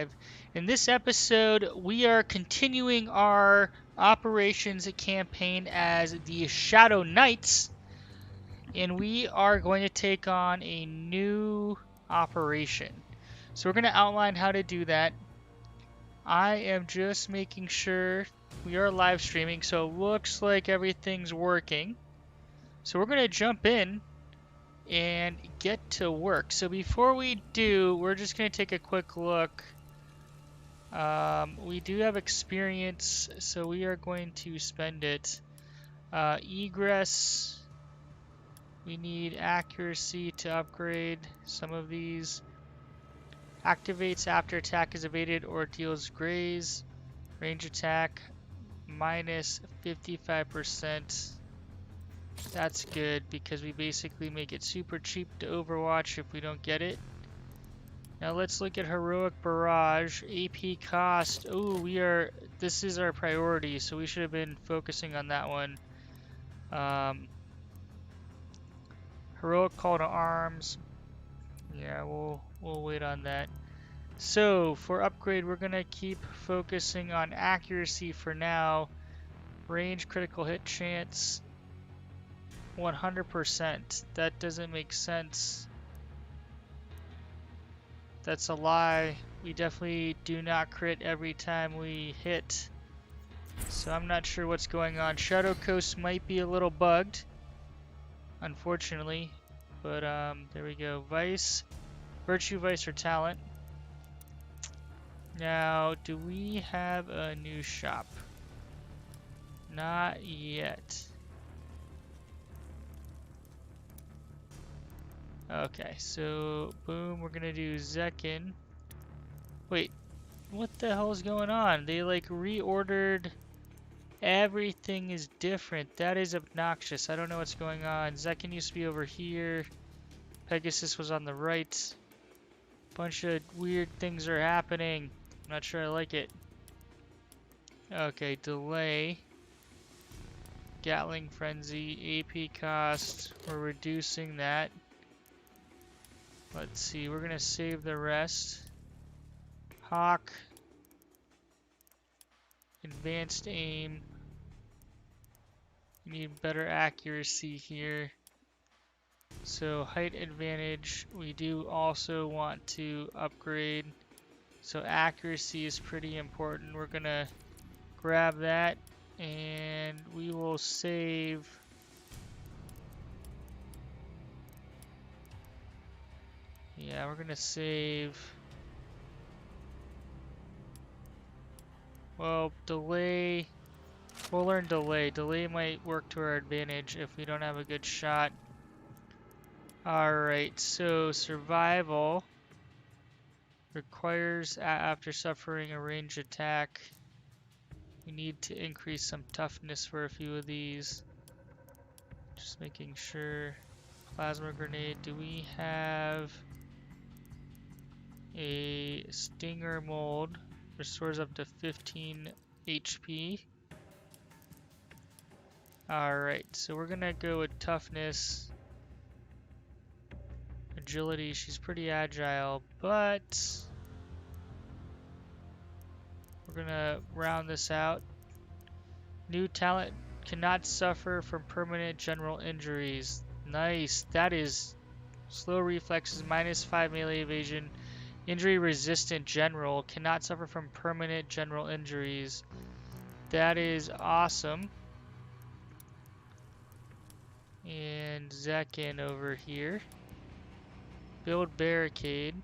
Underhive. In this episode, we are continuing our operations campaign as the Shadow Knights, and we are going to take on a new operation. So we're going to outline how to do that. I am just making sure we are live streaming, so it looks like everything's working. So we're going to jump in and get to work. So before we do, we're just going to take a quick look. We do have experience, so we are going to spend it. Egress, we need accuracy to upgrade some of these. Activates after attack is evaded or deals graze. Range attack minus 55%. That's good because we basically make it super cheap to Overwatch if we don't get it. Now let's look at Heroic Barrage. AP cost. Oh, this is our priority, so we should have been focusing on that one. Heroic Call to Arms. Yeah, we'll wait on that. So for upgrade, we're gonna keep focusing on accuracy for now. Range critical hit chance 100%. That doesn't make sense. That's a lie. We definitely do not crit every time we hit. So I'm not sure what's going on. Shadow Coast might be a little bugged, unfortunately. But there we go. Vice, Virtue, Vice, or Talent. Now, do we have a new shop? Not yet. Okay, so boom, we're gonna do Zekin. Wait, what the hell is going on? They like reordered. Everything is different. That is obnoxious. I don't know what's going on. Zekin used to be over here. Pegasus was on the right. Bunch of weird things are happening. I'm not sure I like it. Okay, delay. Gatling Frenzy, AP cost. We're reducing that. Let's see, we're gonna save the rest. Hawk. Advanced aim. We need better accuracy here. So height advantage, we do also want to upgrade. So accuracy is pretty important. We're gonna grab that and we will save. Yeah, we're gonna save. Well, delay. We'll learn delay. Delay might work to our advantage if we don't have a good shot. Alright, so survival requires after suffering a ranged attack. We need to increase some toughness for a few of these. Just making sure. Plasma grenade. Do we have a stinger mold? Restores up to 15 HP. Alright, so we're gonna go with toughness. Agility, she's pretty agile, but we're gonna round this out. New talent cannot suffer from permanent general injuries. Nice, that is slow reflexes, -5 melee evasion. Injury resistant general, cannot suffer from permanent general injuries. That is awesome. And Zekin over here. Build barricade.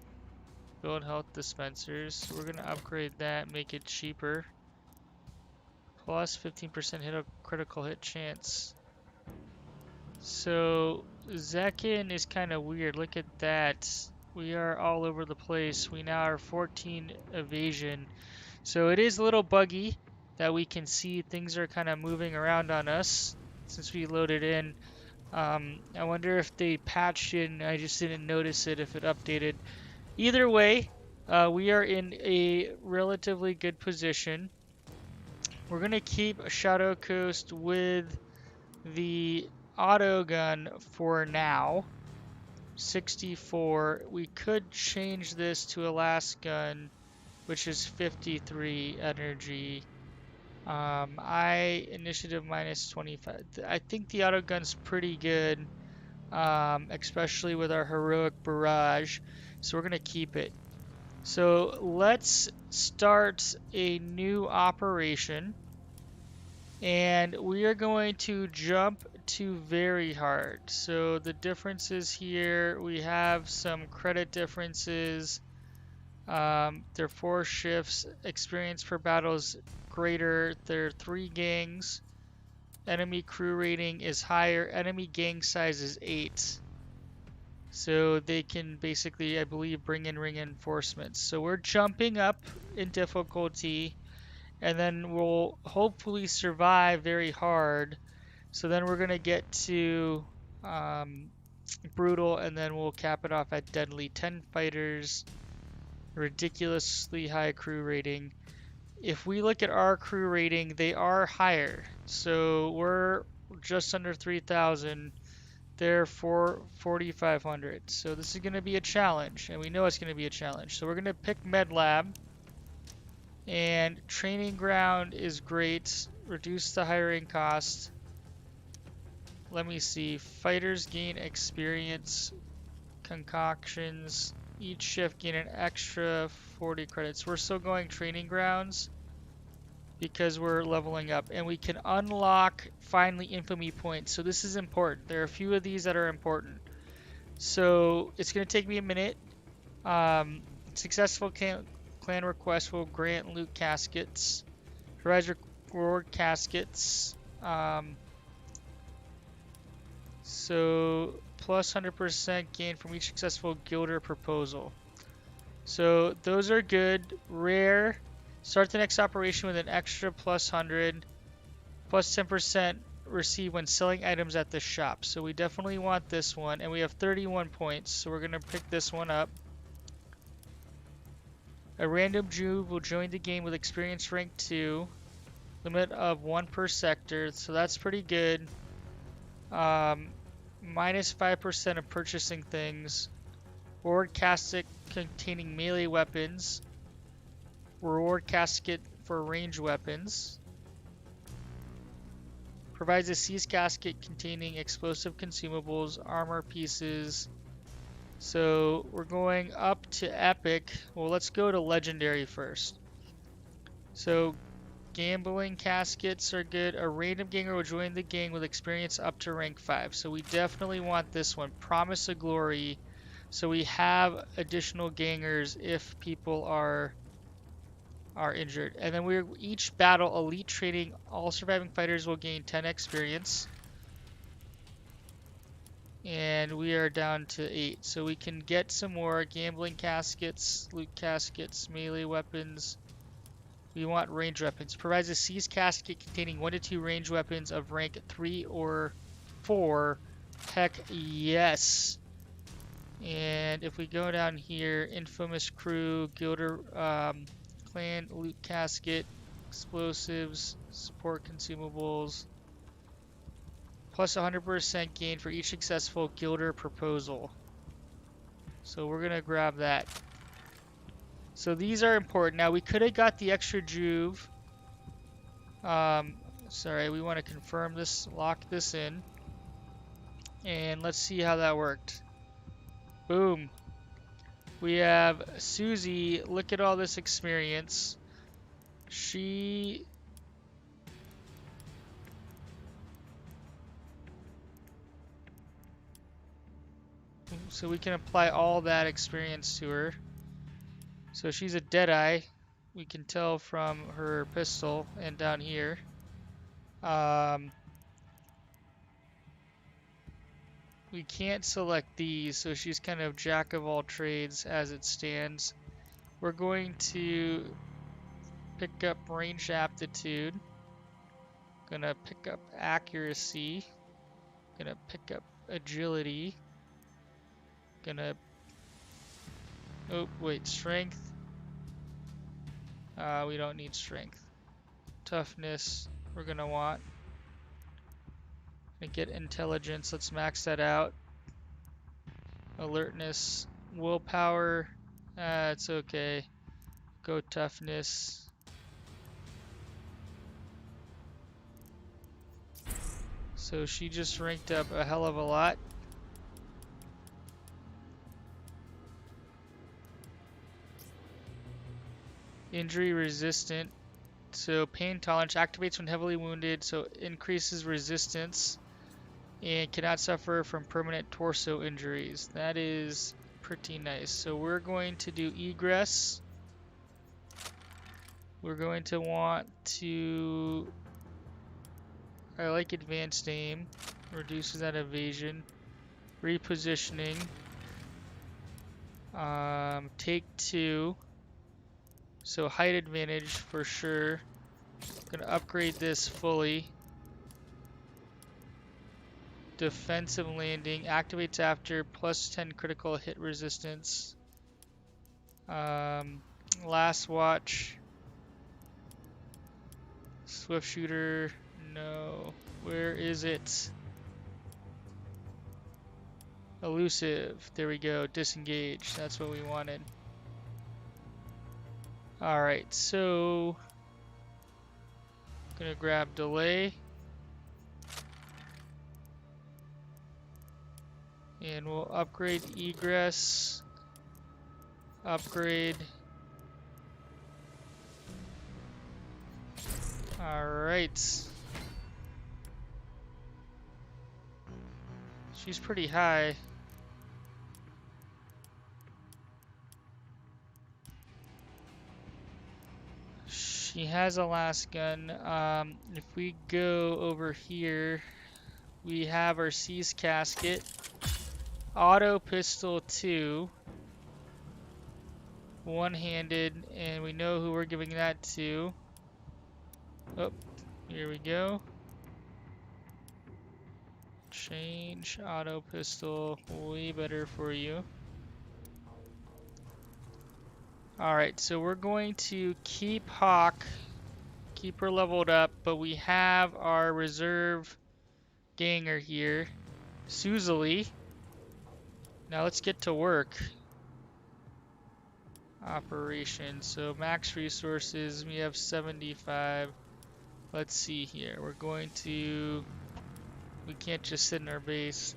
Build health dispensers. So we're gonna upgrade that, make it cheaper. Plus 15% critical hit chance. So Zekin is kind of weird. Look at that. We are all over the place. We now are 14 evasion. So it is a little buggy that we can see things are kind of moving around on us since we loaded in. I wonder if they patched it and I just didn't notice it if it updated. Either way, we are in a relatively good position. We're going to keep Shadow Coast with the auto gun for now. 64. We could change this to a last gun which is 53 energy. I initiative minus 25. I think the auto gun's pretty good, especially with our heroic barrage. So we're gonna keep it. So let's start a new operation, and we are going to jump to very hard. So the differences here, we have some credit differences. Their 4 shifts, experience per battle is greater. There are 3 gangs. Enemy crew rating is higher. Enemy gang size is 8. So they can basically, I believe, bring in reinforcements. So we're jumping up in difficulty, and then we'll hopefully survive very hard. So then we're going to get to brutal, and then we'll cap it off at deadly. 10 fighters, ridiculously high crew rating. If we look at our crew rating, they are higher. So we're just under 3,000. They're 4,500. So this is going to be a challenge, and we know it's going to be a challenge. So we're going to pick Med Lab, and Training Ground is great. Reduce the hiring cost. Let me see. Fighters gain experience. Concoctions. Each shift gain an extra 40 credits. We're still going Training Grounds because we're leveling up, and we can unlock finally infamy points. So this is important. There are a few of these that are important. So it's going to take me a minute. Successful clan request will grant loot caskets. Provides reward caskets. So plus 100% gain from each successful guilder proposal. So those are good. Rare. Start the next operation with an extra plus 100. Plus 10% received when selling items at the shop. So we definitely want this one. And we have 31 points. So we're going to pick this one up. A random Jew will join the game with experience rank 2. Limit of 1 per sector. So that's pretty good. Minus 5% of purchasing things. Reward casket containing melee weapons. Reward casket for ranged weapons. Provides a seized casket containing explosive consumables, armor pieces. So we're going up to epic. Well, let's go to legendary first. So gambling caskets are good. A random ganger will join the gang with experience up to rank 5. So we definitely want this one. Promise of glory. So we have additional gangers if people are injured. And then we're each battle elite training. All surviving fighters will gain 10 experience. And we are down to 8. So we can get some more gambling caskets, loot caskets, melee weapons. We want range weapons. Provides a seized casket containing 1 to 2 range weapons of rank 3 or 4. Heck yes. And if we go down here, infamous crew, guilder, clan, loot casket, explosives, support consumables. Plus 100% gain for each successful guilder proposal. So we're going to grab that. So these are important. Now we could have got the extra juve. Sorry, we want to confirm this, lock this in. And let's see how that worked. Boom. We have Susie. Look at all this experience. So we can apply all that experience to her. So she's a Deadeye. We can tell from her pistol and down here. We can't select these, so she's kind of jack of all trades as it stands. We're going to pick up range aptitude. Gonna pick up accuracy. Gonna pick up agility. Gonna... Oh, wait, strength. We don't need strength. Toughness, we're gonna want. Gonna get intelligence, let's max that out. Alertness, willpower, it's okay. go toughness. So she just ranked up a hell of a lot. Injury resistant. So pain tolerance activates when heavily wounded, so increases resistance and cannot suffer from permanent torso injuries. That is pretty nice. So we're going to do egress. We're going to want to, I like advanced aim, reduces that evasion. Repositioning. Take 2. So height advantage for sure. Gonna upgrade this fully. Defensive landing activates after plus 10 critical hit resistance. Last watch. Swift shooter. No. Where is it? Elusive. There we go. Disengage. That's what we wanted. Alright, so gonna grab delay. And we'll upgrade egress. Upgrade. Alright. She's pretty high. She has a last gun. If we go over here, we have our C's casket. Auto pistol 2. One-handed, and we know who we're giving that to. Oh, here we go. Change auto pistol, way better for you. Alright, so we're going to keep Hawk, keep her leveled up, but we have our reserve ganger here, Suzali. Now let's get to work. Operation, so max resources, we have 75. Let's see here, we're going to, we can't just sit in our base.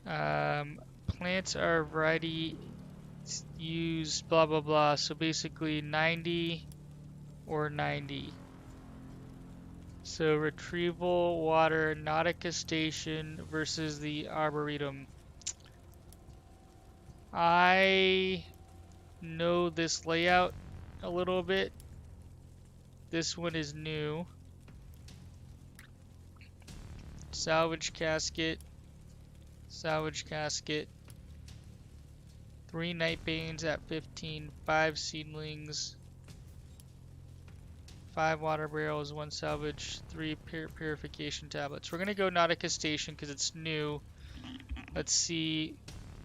Plants are variety used blah blah blah, so basically 90 or 90. So retrieval, water, Nautica Station versus the Arboretum. I know this layout a little bit. This one is new. Salvage casket. Salvage casket. 3 Nightbanes at 15, 5 seedlings, 5 water barrels, 1 salvage, 3 purification tablets. We're gonna go Nautica Station because it's new. Let's see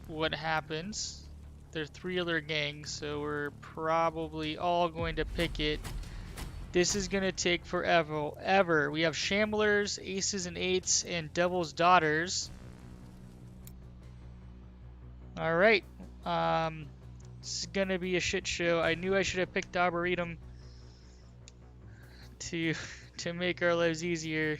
what happens. There are 3 other gangs, so we're probably all going to pick it. This is gonna take forever. We have Shamblers, Aces and Eights, and Devil's Daughters. Alright. It's gonna be a shit show. I knew I should have picked Arboretum to make our lives easier.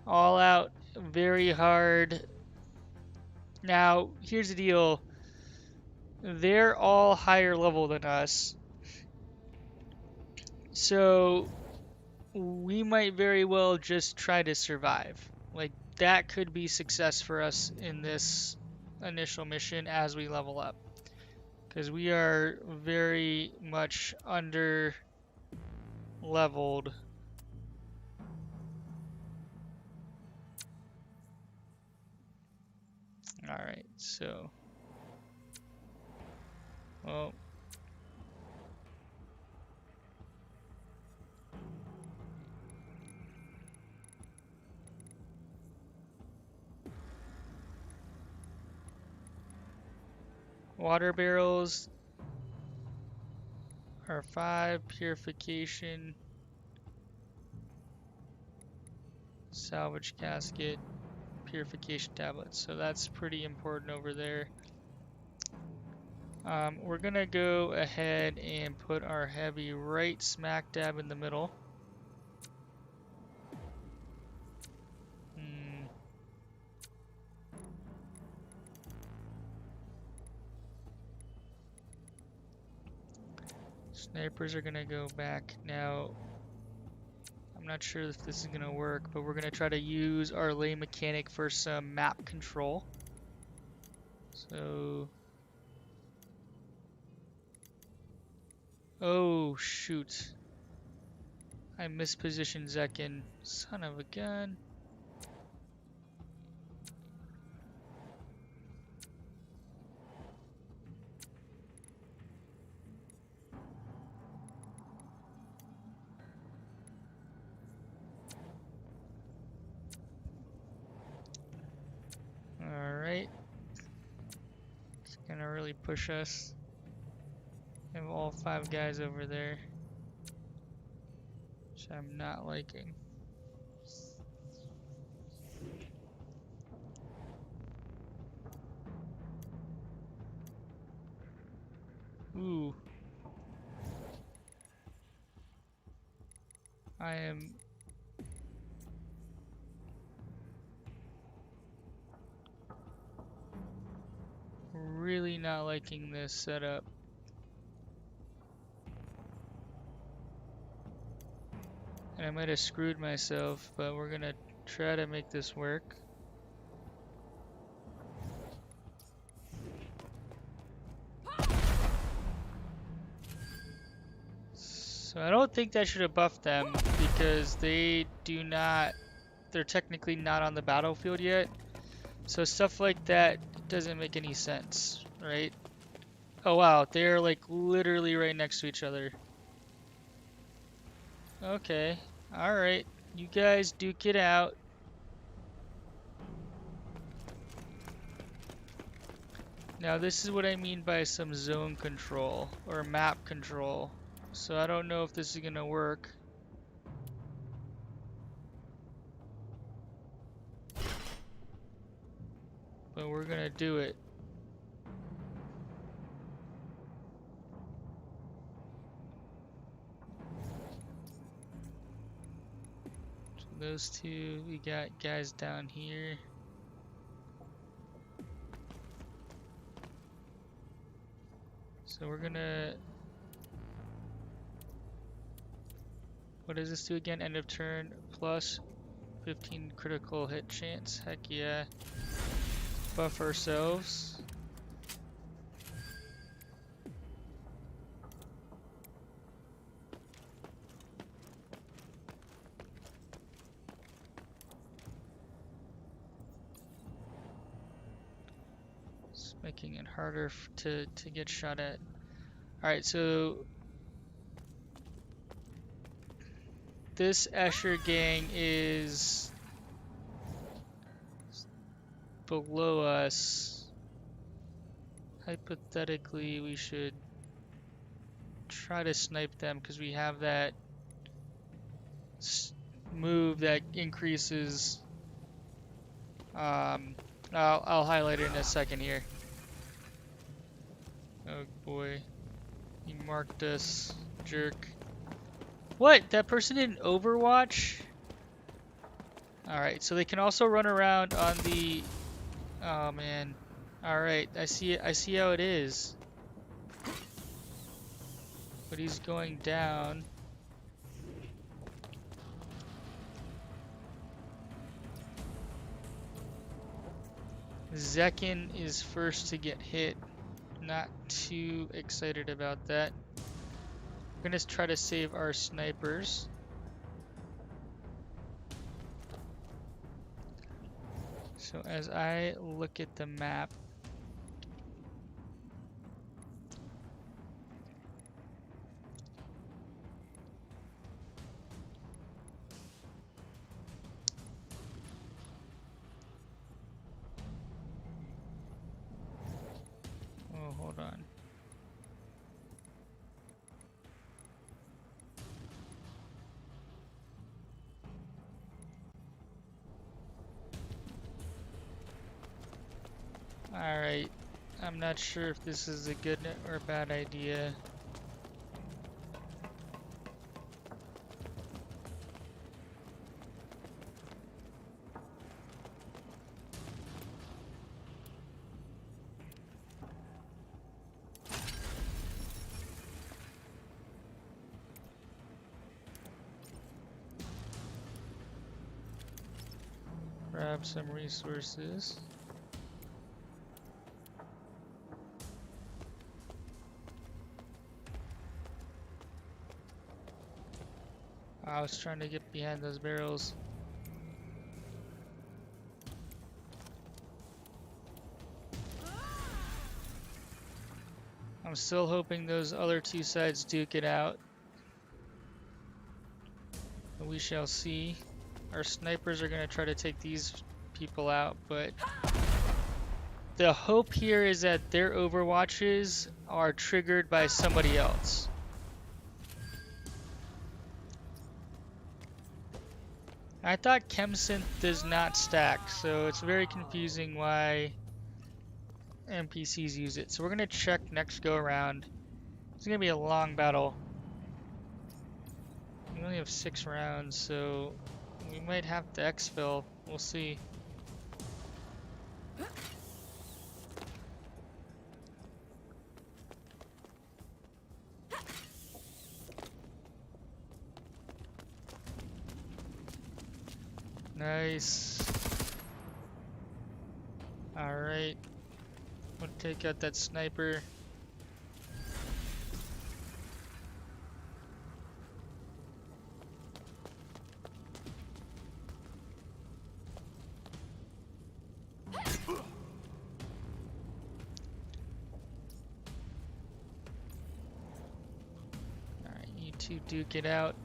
All out, very hard. Now, here's the deal. They're all higher level than us. So, we might very well just try to survive. Like, that could be success for us in this initial mission as we level up. Because we are very much under leveled. Alright, so. Well. Water barrels are 5, purification, salvage casket. purification tablets, so that's pretty important over there. We're gonna go ahead and put our heavy right smack dab in the middle. Snipers are gonna go back now. I'm not sure if this is gonna work, but we're gonna try to use our lay mechanic for some map control. So, oh shoot, I mispositioned Zekin. Son of a gun. Alright. It's gonna really push us. We have all 5 guys over there, which I'm not liking. Ooh. I am really not liking this setup. And I might have screwed myself, but we're gonna try to make this work. So I don't think that should have buffed them because they're technically not on the battlefield yet. So stuff like that doesn't make any sense, right? Oh wow, they're like literally right next to each other. Okay, alright. You guys duke it out. Now this is what I mean by some zone control or map control. So I don't know if this is gonna work. But we're gonna do it. So those two, we got guys down here. So we're gonna... What does this do again? End of turn plus 15 critical hit chance. Heck yeah. Buff ourselves. It's making it harder to get shot at. Alright, so this Escher gang is below us. Hypothetically, we should try to snipe them because we have that move that increases. I'll highlight it in a second here. Oh boy, he marked us, jerk. What? That person didn't Overwatch? Alright, so they can also run around on the... Oh man. Alright, I see it. I see how it is. But he's going down. Zekin is first to get hit. Not too excited about that. We're gonna try to save our snipers. So as I look at the map, oh, hold on. Alright, I'm not sure if this is a good or bad idea. Grab some resources. I was trying to get behind those barrels. I'm still hoping those other two sides duke it out. We shall see. Our snipers are going to try to take these people out, but the hope here is that their overwatches are triggered by somebody else. I thought Chemsynth does not stack, so it's very confusing why NPCs use it. So we're going to check next go around. It's going to be a long battle. We only have 6 rounds, so we might have to exfil. We'll see. Nice. Alright. We'll take out that sniper. Alright, you two duke it out.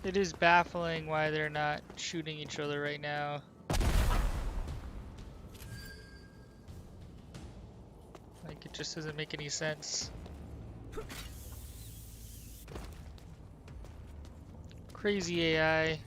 It is baffling why they're not shooting each other right now. Like, it just doesn't make any sense. Crazy AI.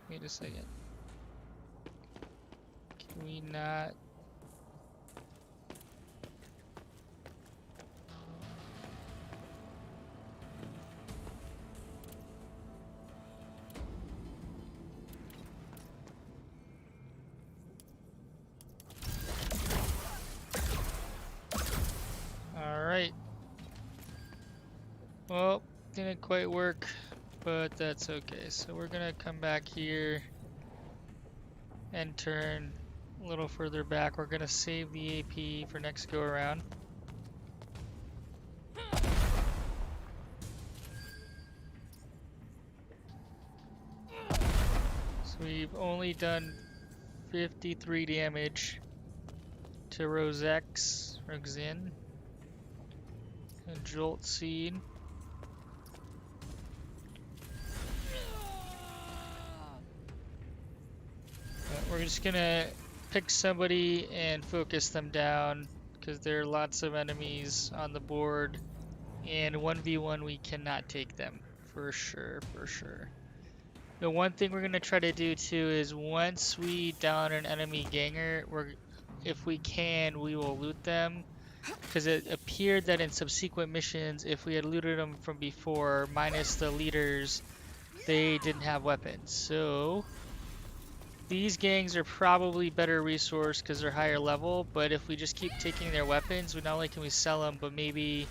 Wait a second. Can we not? Alright. Well, didn't quite work, but that's okay. So we're gonna come back here and turn a little further back. We're gonna save the AP for next go around. So we've only done 53 damage to Roxin, and Jolt Seed. We're just gonna pick somebody and focus them down because there are lots of enemies on the board, and 1v1 we cannot take them for sure, for sure. The one thing we're gonna try to do too is once we down an enemy ganger, if we can, we will loot them, because it appeared that in subsequent missions, if we had looted them from before, minus the leaders, they didn't have weapons. So these gangs are probably better resourced because they're higher level, but if we just keep taking their weapons, not only can we sell them, but maybe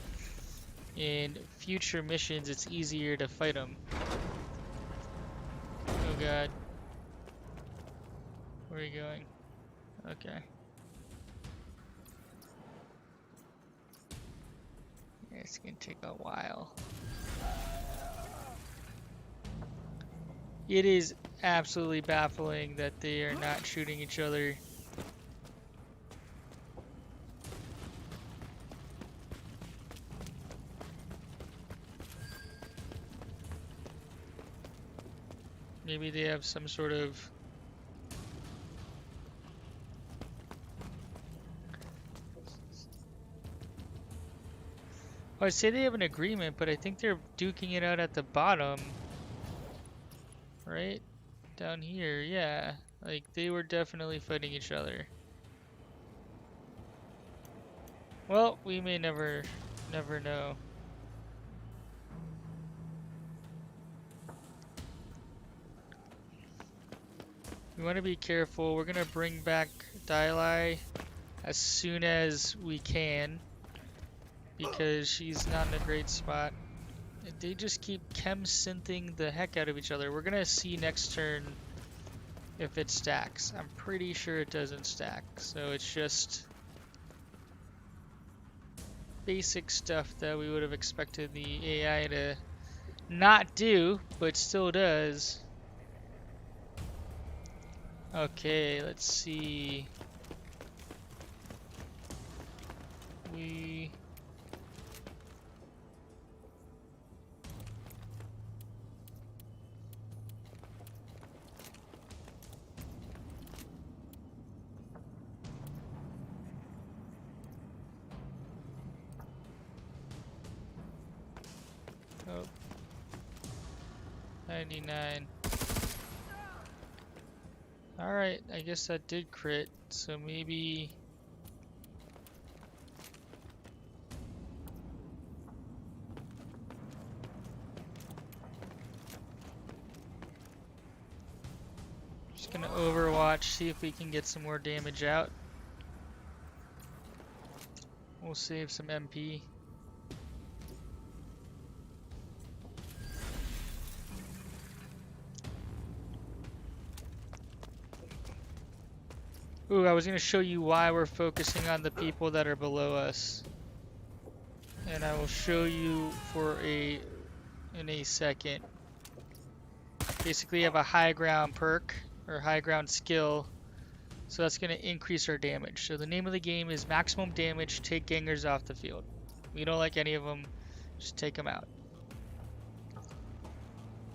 in future missions it's easier to fight them. Oh god. Where are you going? Okay. It's gonna take a while. It is absolutely baffling that they are not shooting each other. Maybe they have some sort of... Oh, I'd say they have an agreement, but I think they're duking it out at the bottom. Right? Down here, yeah. Like, they were definitely fighting each other. Well, we may never know. We want to be careful. We're going to bring back Diali as soon as we can, because she's not in a great spot. They just keep chem-synthing the heck out of each other. We're going to see next turn if it stacks. I'm pretty sure it doesn't stack, so it's just basic stuff that we would have expected the AI to not do, but still does. Okay, let's see. We... Oh. 99. Alright, I guess that did crit, so maybe... Just gonna overwatch, see if we can get some more damage out. We'll save some MP. Ooh, I was gonna show you why we're focusing on the people that are below us. And I will show you in a second. Basically, you have a high ground perk, or high ground skill. So that's gonna increase our damage. So the name of the game is maximum damage, take gangers off the field. We don't like any of them, just take them out.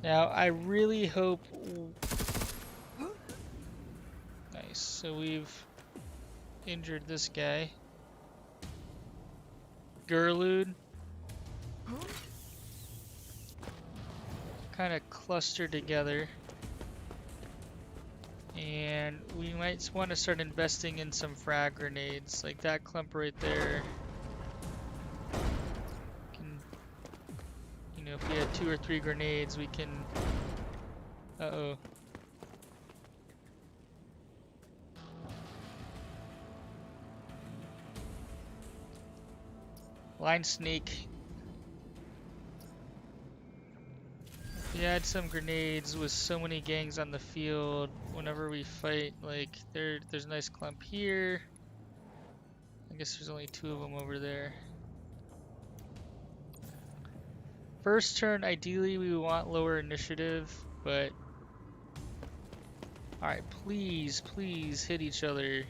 Now, I really hope... Nice, so we've injured this guy. Gerlude. Kind of clustered together. And we might want to start investing in some frag grenades, like that clump right there. You know, if we had 2 or 3 grenades, we can... Uh-oh. Line snake. If we had some grenades with so many gangs on the field, whenever we fight, like, there's a nice clump here. I guess there's only 2 of them over there. First turn, ideally, we want lower initiative, but... Alright, please, please hit each other.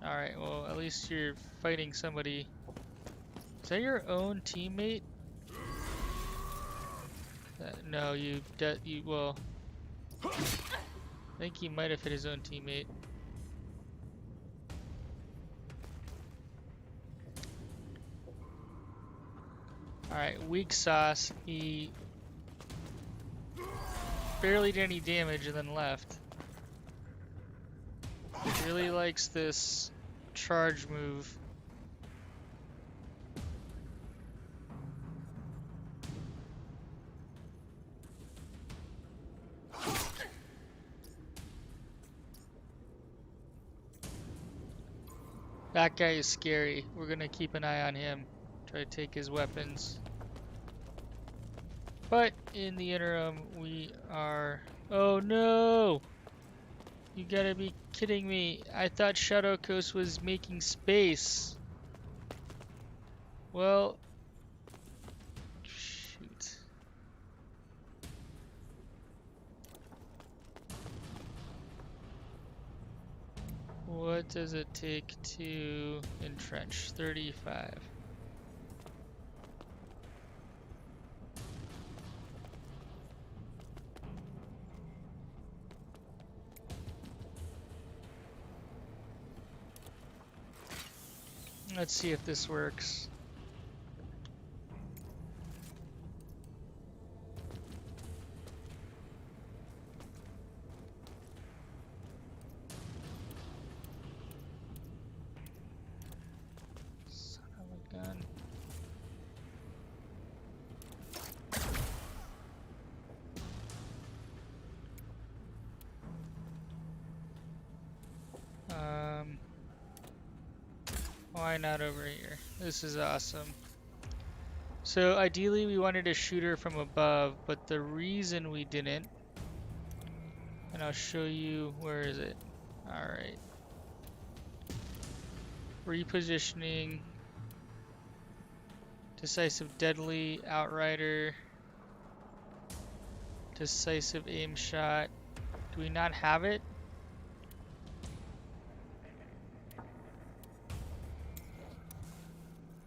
Alright, well, at least you're fighting somebody. Is that your own teammate? No, well... I think he might have hit his own teammate. Alright, weak sauce. He barely did any damage and then left. He really likes this charge move. That guy is scary. We're gonna keep an eye on him. Try to take his weapons. But in the interim, we are... Oh no! You gotta be kidding me. I thought Shadow Coast was making space. Well... Shoot. What does it take to entrench? 35. Let's see if this works. Son of a gun. Why not over here? This is awesome. So ideally we wanted to shoot her from above, but the reason we didn't, and I'll show you, where is it? Alright. Repositioning, decisive deadly, outrider, decisive aim shot. Do we not have it?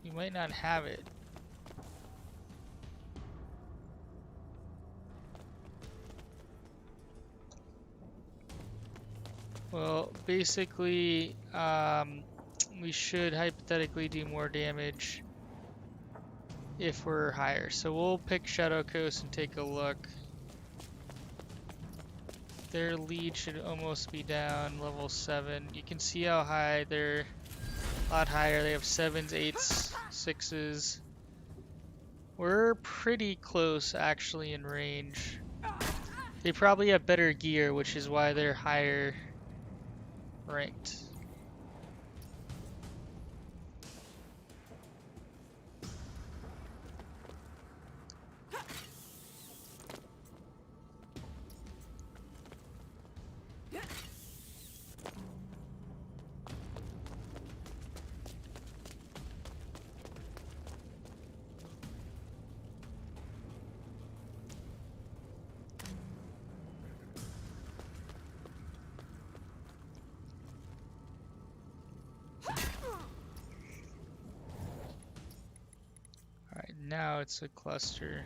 You might not have it. Well, basically, we should hypothetically do more damage if we're higher. So we'll pick Shadow Coast and take a look. Their lead should almost be down, level 7. You can see how high they're a lot higher. They have 7s, 8s, 6s. We're pretty close actually in range. They probably have better gear, which is why they're higher ranked. Alright, now it's a cluster.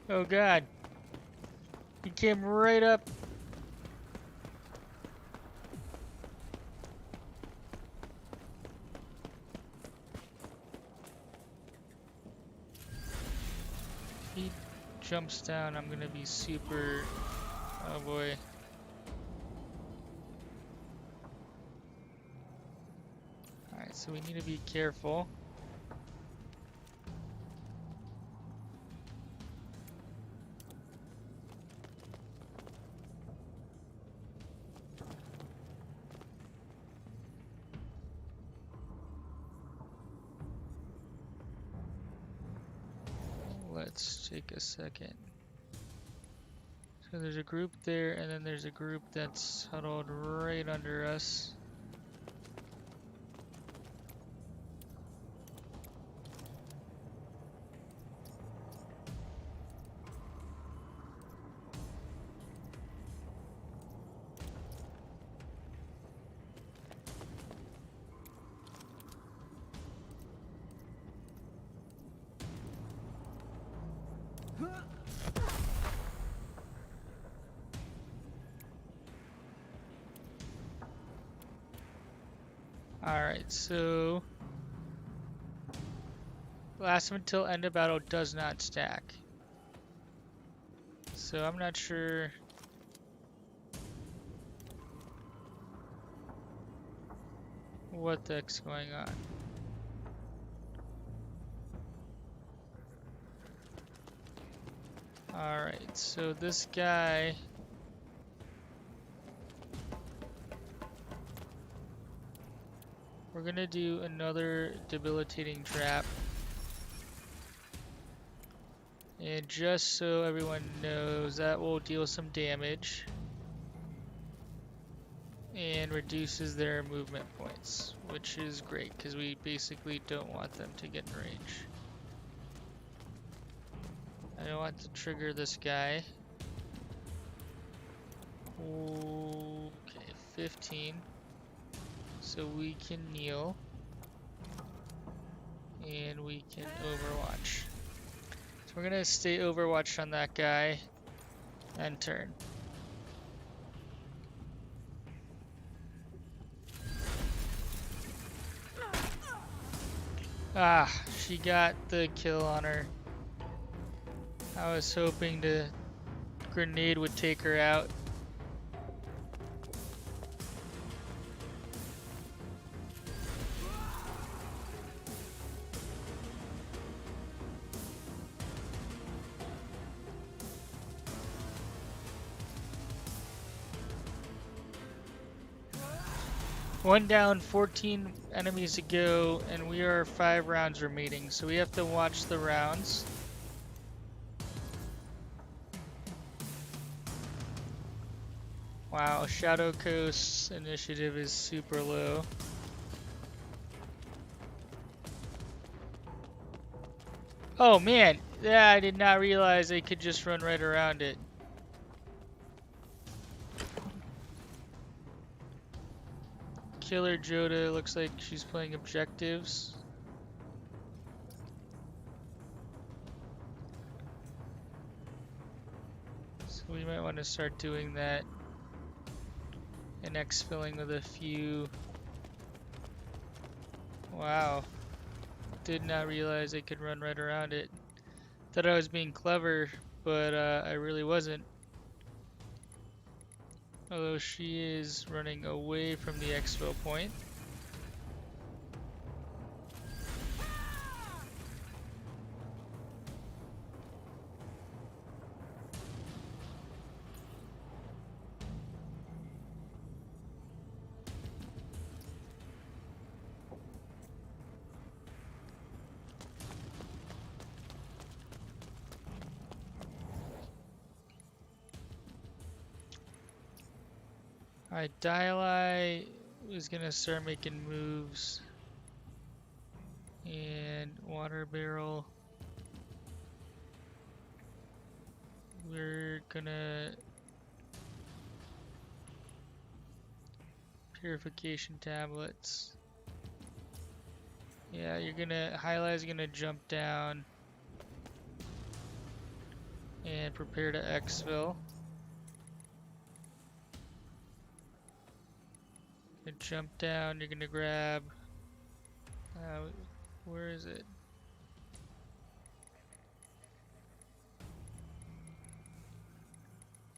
Oh god. He came right up. He jumps down, I'm gonna be super... Oh boy. Alright, so we need to be careful. Let's take a second. So there's a group there, and then there's a group that's huddled right under us. Alright, so last until end of battle does not stack. So I'm not sure what the heck's going on. Alright, so this guy... We're gonna do another debilitating trap. And just so everyone knows, that will deal some damage. And reduces their movement points, which is great, because we basically don't want them to get in range. I don't want to trigger this guy. Okay, 15. So we can kneel. And we can overwatch. So we're gonna stay overwatched on that guy and turn. Ah, she got the kill on her. I was hoping the grenade would take her out. One down, 14 enemies to go, and we are 5 rounds remaining, so we have to watch the rounds. Wow, Shadow Coast's initiative is super low. Oh man, yeah, I did not realize I could just run right around it. Killer Joda looks like she's playing objectives. So we might want to start doing that. And exfilling with a few. Wow. Did not realize I could run right around it. Thought I was being clever, but I really wasn't. Although she is running away from the exfil point. Alright, Diali is gonna start making moves. And water barrel. We're gonna purification tablets. Yeah, you're gonna highlight's gonna jump down and prepare to exfil. Gonna jump down, you're gonna grab where is it?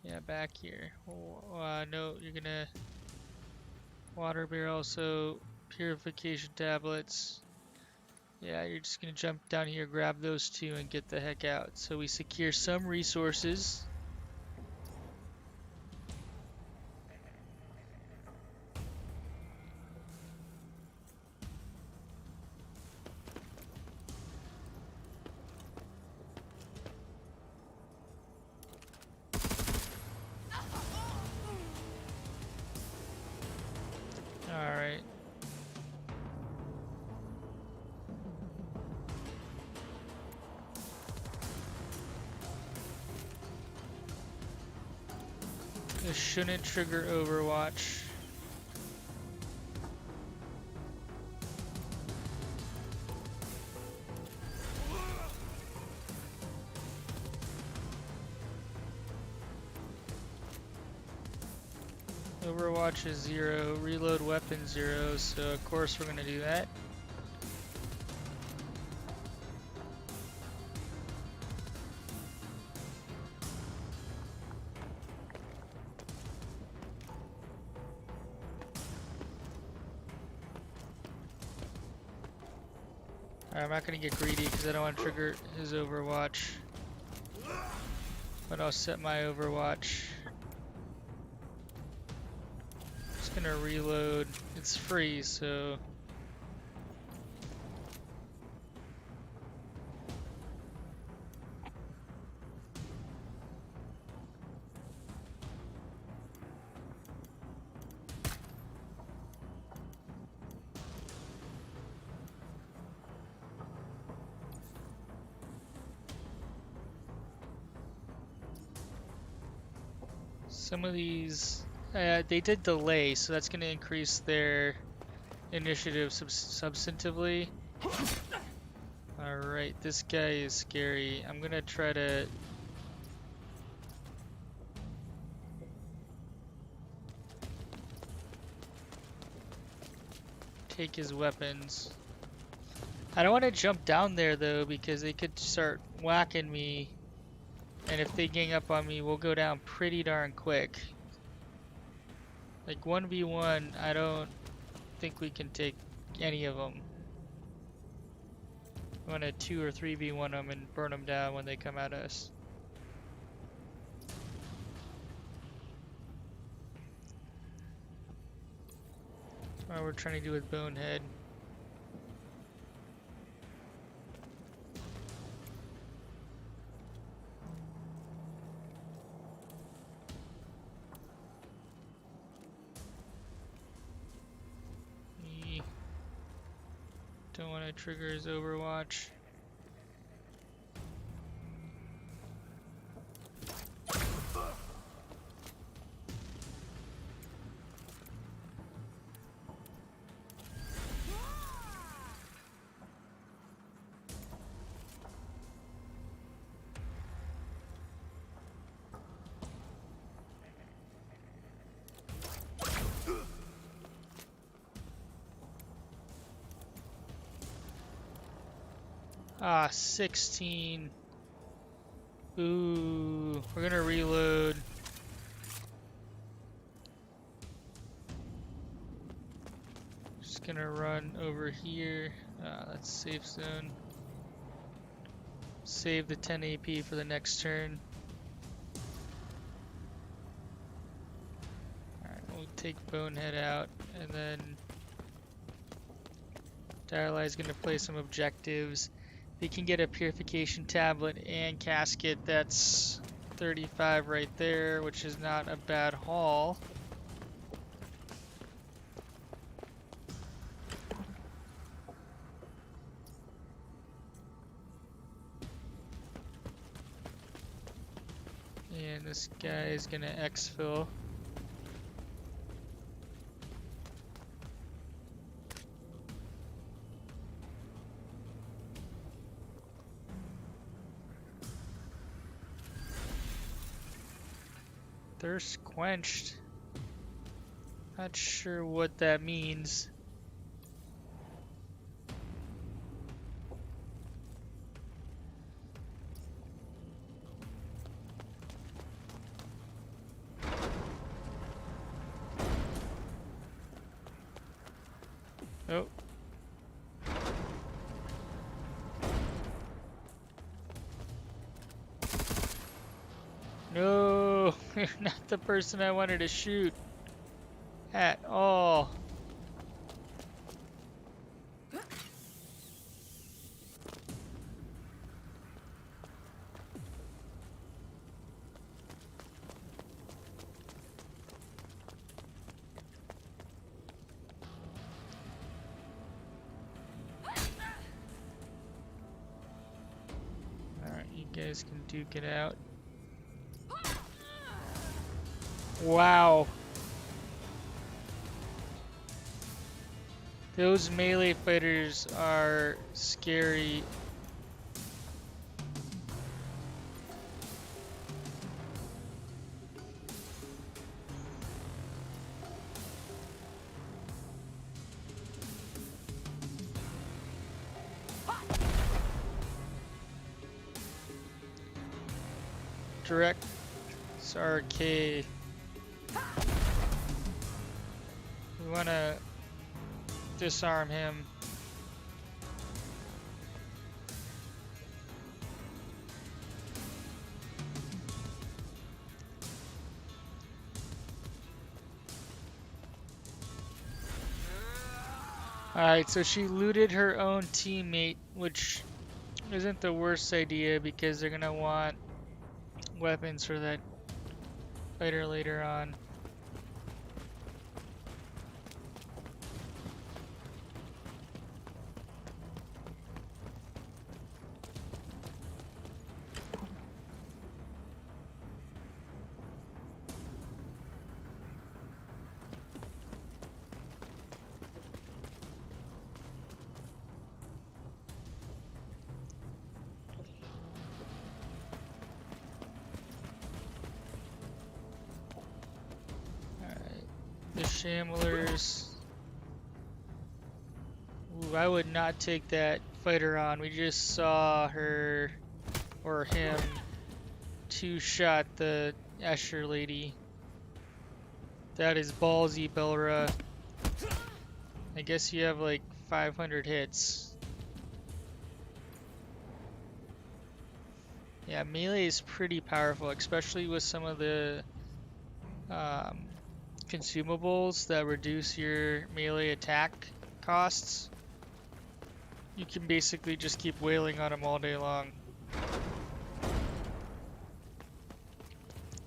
Yeah, back here. No, you're gonna water barrel, so purification tablets. Yeah, you're just gonna jump down here, grab those two, and get the heck out. So we secure some resources. Alright. This shouldn't trigger Overwatch. Overwatch is 0, reload weapon 0, so of course we're gonna do that. I'm not gonna get greedy because I don't want to trigger his Overwatch. But I'll set my Overwatch. Just gonna reload. It's free, so. Some of these, they did delay, so that's going to increase their initiative substantively. Alright, this guy is scary. I'm going to try to take his weapons. I don't want to jump down there though, because they could start whacking me, and if they gang up on me, we'll go down pretty darn quick. Like 1v1, I don't think we can take any of them. I want to 2 or 3v1 them and burn them down when they come at us. That's what we're trying to do with Bonehead. Don't want to trigger his Overwatch. Ah, 16. Ooh, we're gonna reload. Just gonna run over here. That's safe zone. Save the 10 AP for the next turn. Alright, we'll take Bonehead out, and then Dialy's gonna play some objectives. They can get a Purification Tablet and Casket. That's 35 right there, which is not a bad haul. And this guy is gonna exfil. Thirst quenched. Not sure what that means. Oh. No, you're not the person I wanted to shoot at all. Alright, you guys can duke it out. Wow. Those melee fighters are scary. Direct SRK. We want to disarm him. Alright, so she looted her own teammate, which isn't the worst idea because they're gonna want weapons for that fighter later on. Shamblers. Ooh, I would not take that fighter on. We just saw her, or him, two-shot the Escher lady. That is ballsy, Belra. I guess you have like 500 hits. Yeah, melee is pretty powerful, especially with some of the consumables that reduce your melee attack costs. You can basically just keep wailing on them all day long.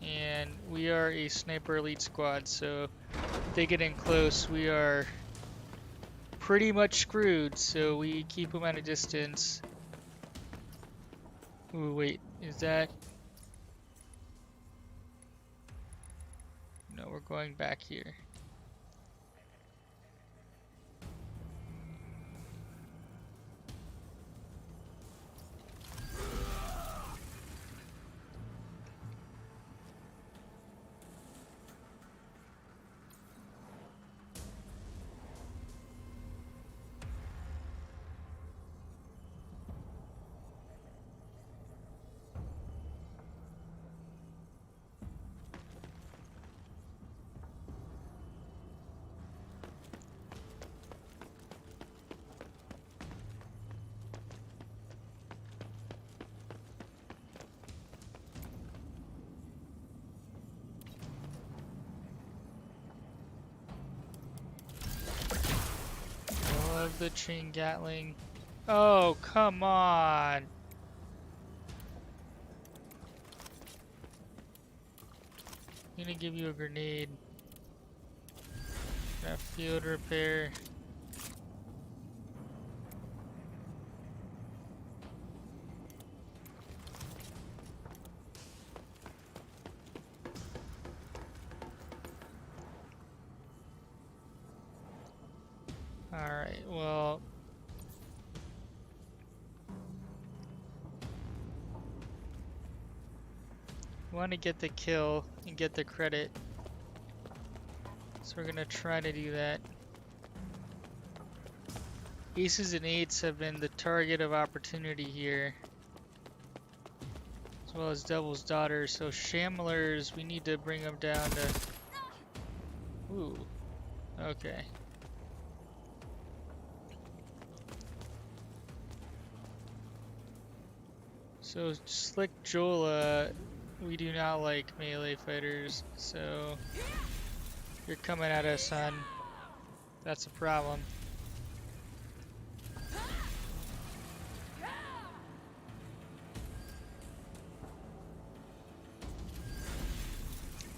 And we are a sniper elite squad, so if they get in close, we are pretty much screwed, so we keep them at a distance. Ooh, wait, is that... No, we're going back here. I love the chain Gatling. Oh, come on! I'm gonna give you a grenade. Got field repair. Alright, well... we want to get the kill and get the credit. So we're gonna try to do that. Aces and eights have been the target of opportunity here. As well as Devil's Daughter, so Shamblers, we need to bring them down to... Ooh, okay. So Slick Jola, we do not like melee fighters, so you're coming at us, son. That's a problem.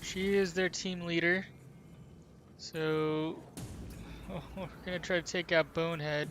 She is their team leader, so we're gonna try to take out Bonehead.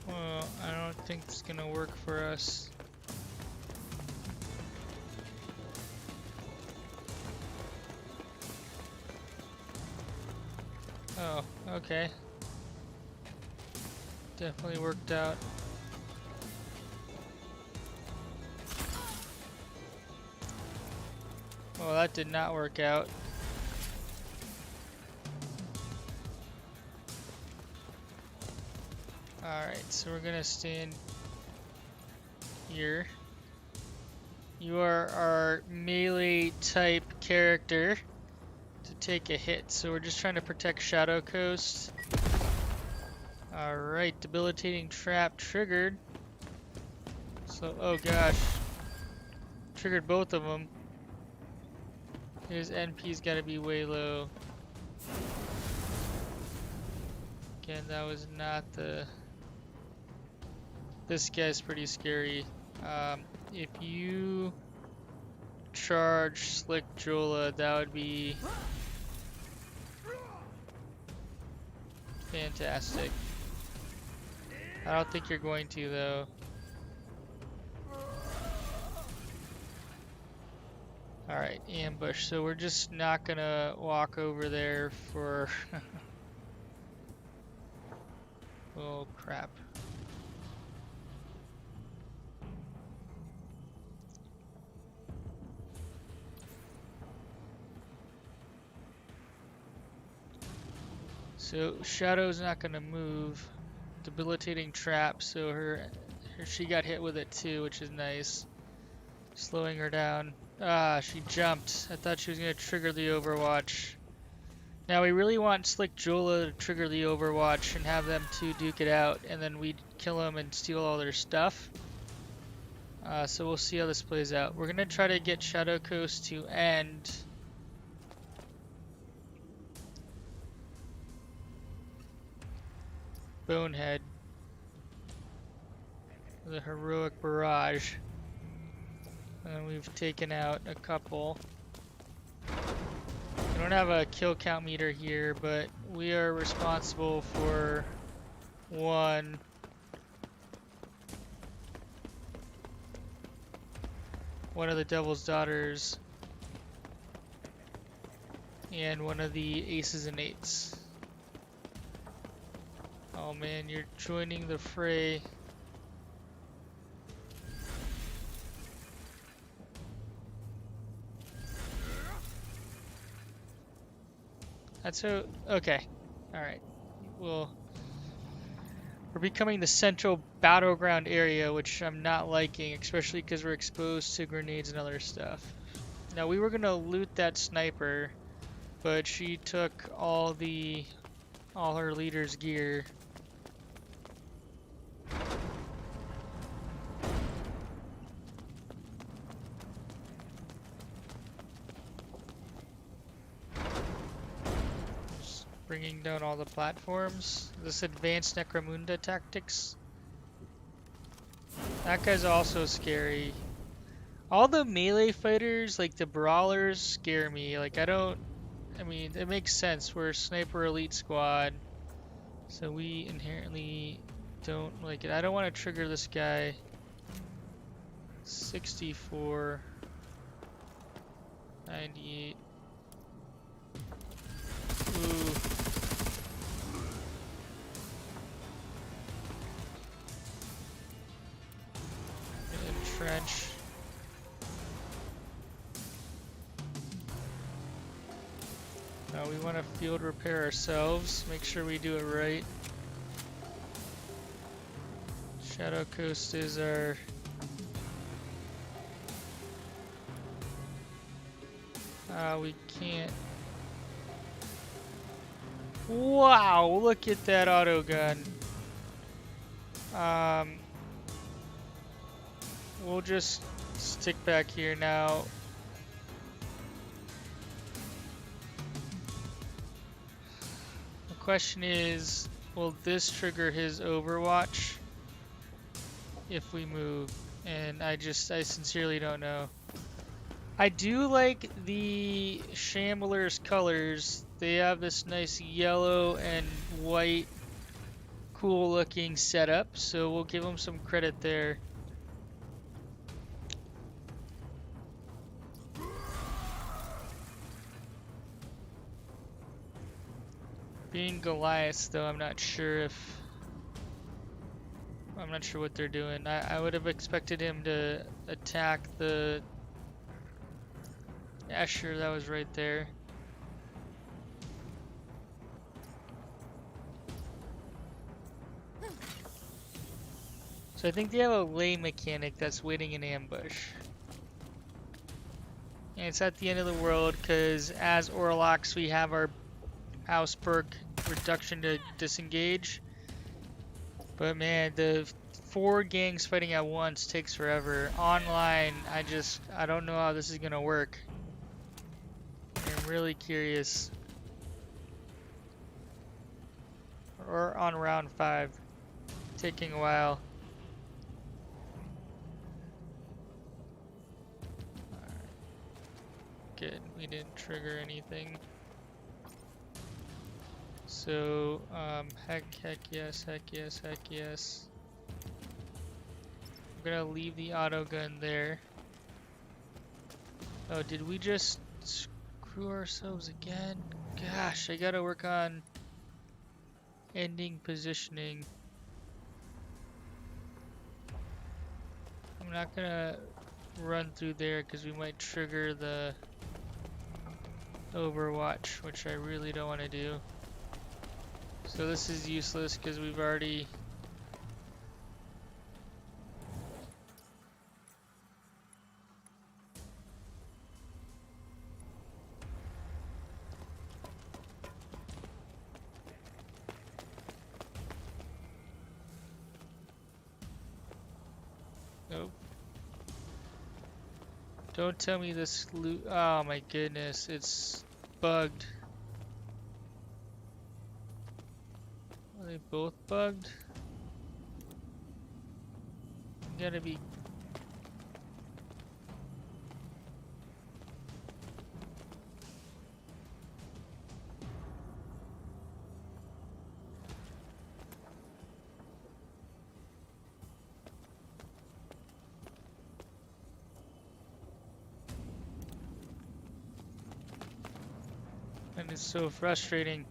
Well, I don't think it's gonna work for us. Oh, okay. Definitely worked out. Well, that did not work out. Alright, so we're gonna stand here. You are our melee type character to take a hit, so we're just trying to protect Shadow Coast. Alright, debilitating trap triggered. So, oh gosh. Triggered both of them. His NP's gotta be way low. Again, that was not the... This guy's pretty scary. If you charge Slick Jola, that would be fantastic. I don't think you're going to though. Alright, ambush. So we're just not gonna walk over there for... Oh crap. So Shadow's not gonna move. Debilitating trap, so she got hit with it too, which is nice. Slowing her down. Ah, she jumped. I thought she was gonna trigger the Overwatch. Now we really want Slick Jola to trigger the Overwatch and have them two duke it out, and then we'd kill them and steal all their stuff. So we'll see how this plays out. We're gonna try to get Shadow Coast to end. Bonehead. The heroic barrage. And we've taken out a couple. We don't have a kill count meter here, but we are responsible for one of the Devil's Daughters and one of the Aces and Eights. Oh man, you're joining the fray. That's okay. Alright. We're becoming the central battleground area, which I'm not liking, especially because we're exposed to grenades and other stuff. Now we were gonna loot that sniper, but she took all her leader's gear. Bringing down all the platforms. This advanced Necromunda tactics. That guy's also scary. All the melee fighters, like the brawlers, scare me. Like I mean, it makes sense. We're a sniper elite squad. So we inherently don't like it. I don't want to trigger this guy. 64. 98. Ooh. Entrench. Now we want to field repair ourselves. Make sure we do it right. Shadow Coast is our... we can't... Wow, look at that auto gun. We'll just stick back here now. The question is, will this trigger his Overwatch if we move? And I sincerely don't know. I do like the Shambler's colors. They have this nice yellow and white cool looking setup, so we'll give them some credit there. Being Goliath though, I'm not sure what they're doing. I would have expected him to attack the Escher that was right there. So I think they have a lay mechanic that's waiting in ambush. And it's at the end of the world because as Orlocks we have our house perk reduction to disengage. But man, the 4 gangs fighting at once takes forever. Online, I don't know how this is gonna work. I'm really curious. Or on round 5. Taking a while. good. We didn't trigger anything. So, heck yes, heck yes, heck yes. I'm gonna leave the auto gun there. Oh, did we just screw ourselves again? Gosh, I gotta work on ending positioning. I'm not gonna run through there because we might trigger the Overwatch, which I really don't want to do. So this is useless because we've already... Nope. Don't tell me this loot... Oh my goodness, it's bugged. Are they both bugged? You gotta be... And it's so frustrating.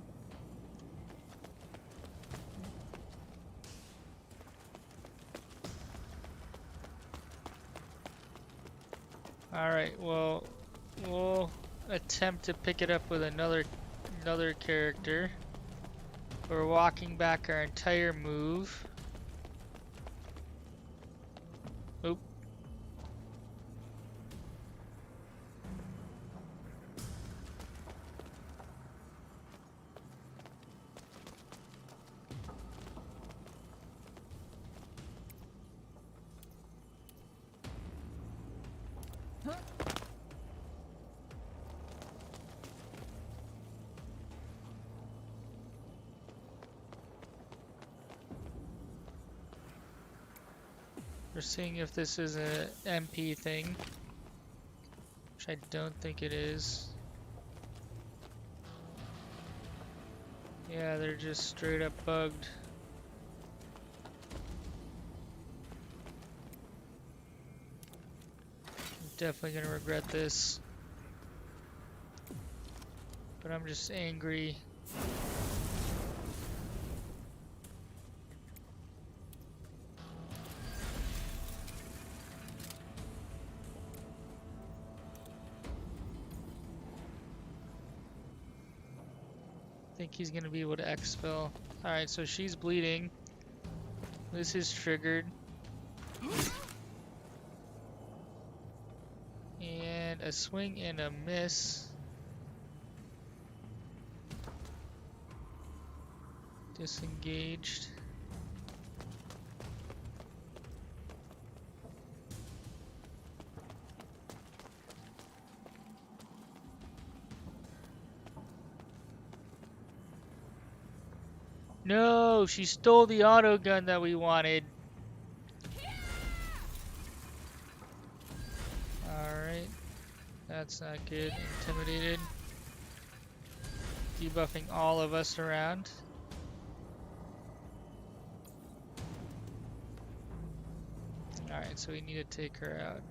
Alright, well, we'll attempt to pick it up with another character. We're walking back our entire move. Oop. We're seeing if this is a MP thing, which I don't think it is. Yeah, they're just straight up bugged. I'm definitely gonna regret this. But I'm just angry. I think he's gonna be able to exfil. Alright, so she's bleeding. This is triggered. And a swing and a miss. Disengaged. No, she stole the auto gun that we wanted. Alright. That's not good. Intimidated. Debuffing all of us around. Alright, so we need to take her out.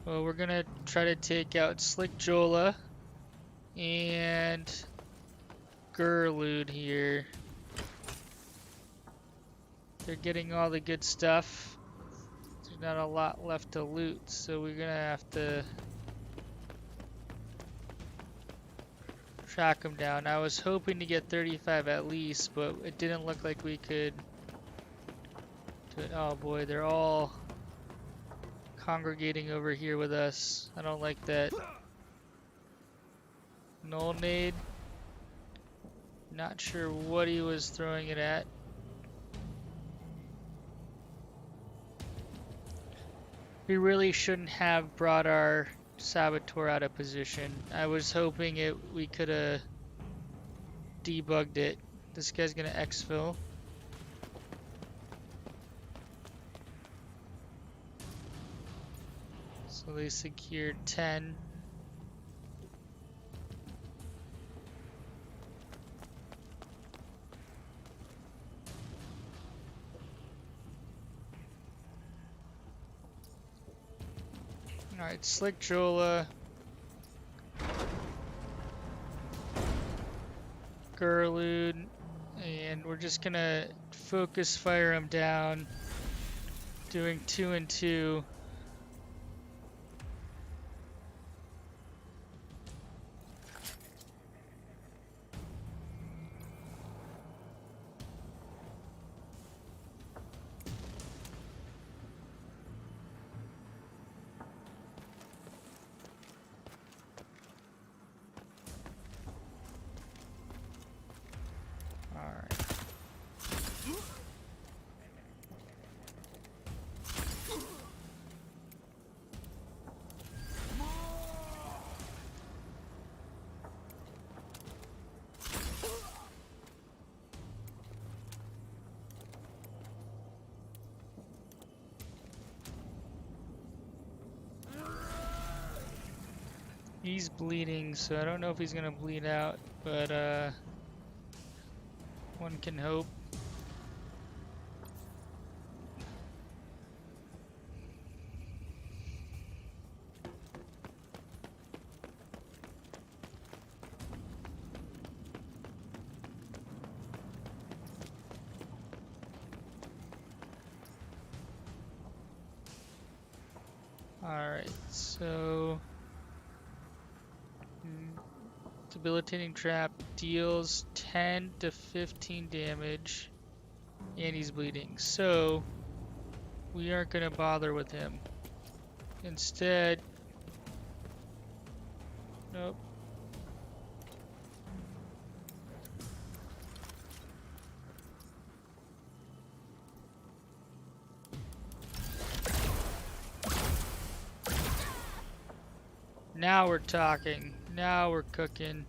Well, we're gonna try to take out Slick Jola and Gerlude here. They're getting all the good stuff. There's not a lot left to loot, so we're gonna have to track them down. I was hoping to get 35 at least, but it didn't look like we could do it. Oh boy, they're all congregating over here with us. I don't like that. Null nade. Not sure what he was throwing it at. We really shouldn't have brought our Saboteur out of position. I was hoping we could have debugged it. This guy's gonna exfil. So they secured 10. Alright, Slick Jola. Gerlude. And we're just gonna focus fire them down. Doing 2 and 2. Alright. He's bleeding, so I don't know if he's gonna bleed out, but one can hope. Alright, so debilitating trap deals 10 to 15 damage and he's bleeding. So we aren't gonna bother with him. Instead, nope. Now we're talking. Now we're cooking.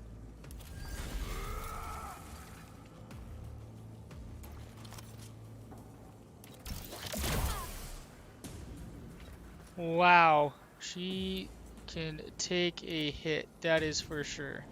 Wow, she can take a hit, that is for sure.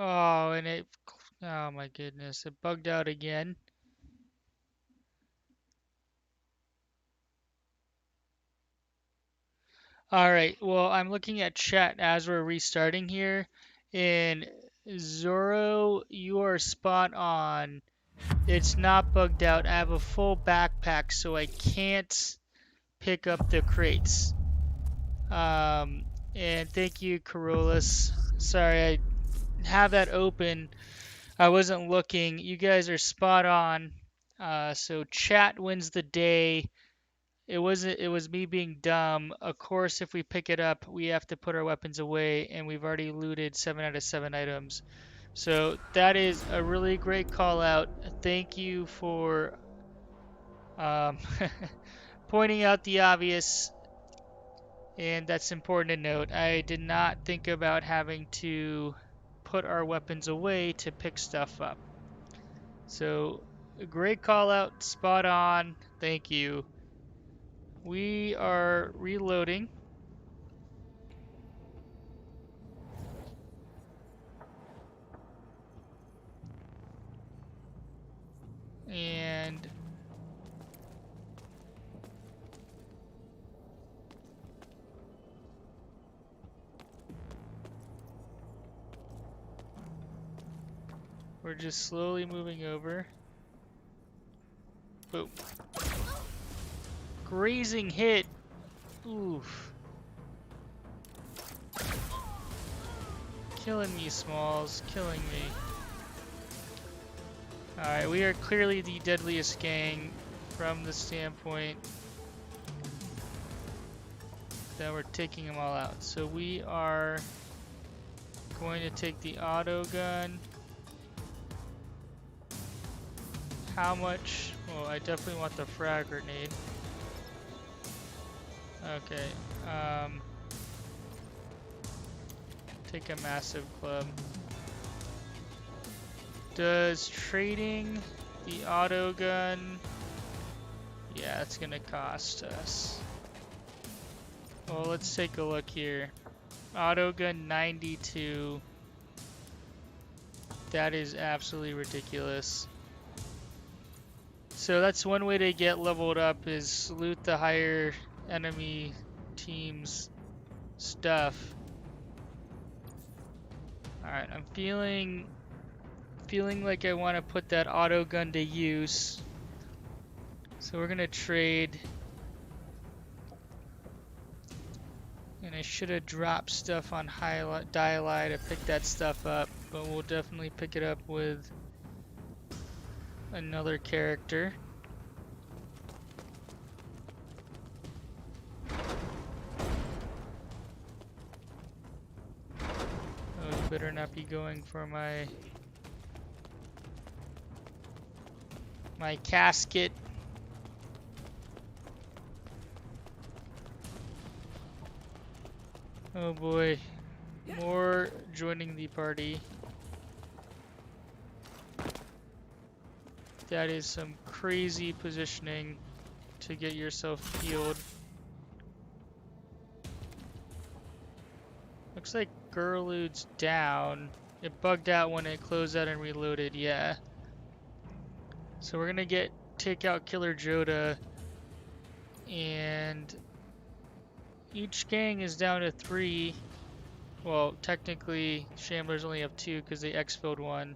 Oh, and it, oh my goodness, it bugged out again. Alright, well, I'm looking at chat as we're restarting here, and Zoro, you are spot on. It's not bugged out. I have a full backpack, so I can't pick up the crates. And thank you, Carolus. Sorry, I have that open. I wasn't looking. You guys are spot on. So chat wins the day. It was me being dumb. Of course, if we pick it up, we have to put our weapons away, and we've already looted 7 out of 7 items. So that is a really great call out. Thank you for um, pointing out the obvious, and that's important to note. I did not think about having to put our weapons away to pick stuff up. So, a great call out, spot on. Thank you. We are reloading. And we're just slowly moving over. Boom. Grazing hit. Oof. Killing me, Smalls. Killing me. Alright, we are clearly the deadliest gang from the standpoint. then we're taking them all out. So we are going to take the auto gun. How much? Well, I definitely want the frag grenade. Okay. Take a massive club. Does trading the auto gun? Yeah, it's gonna cost us. Well, let's take a look here. Auto gun 92. That is absolutely ridiculous. So that's one way to get leveled up, is loot the higher enemy team's stuff. Alright, I'm feeling like I want to put that auto gun to use. So we're gonna trade. And I should have dropped stuff on Diali to pick that stuff up, but we'll definitely pick it up with another character. Oh, you better not be going for my casket. Oh boy, more joining the party. That is some crazy positioning to get yourself healed. Looks like Gerlude's down. It bugged out when it closed out and reloaded, yeah. So we're gonna take out Killer Joda, and each gang is down to 3. Well, technically, Shamblers only have 2 because they exfilled 1.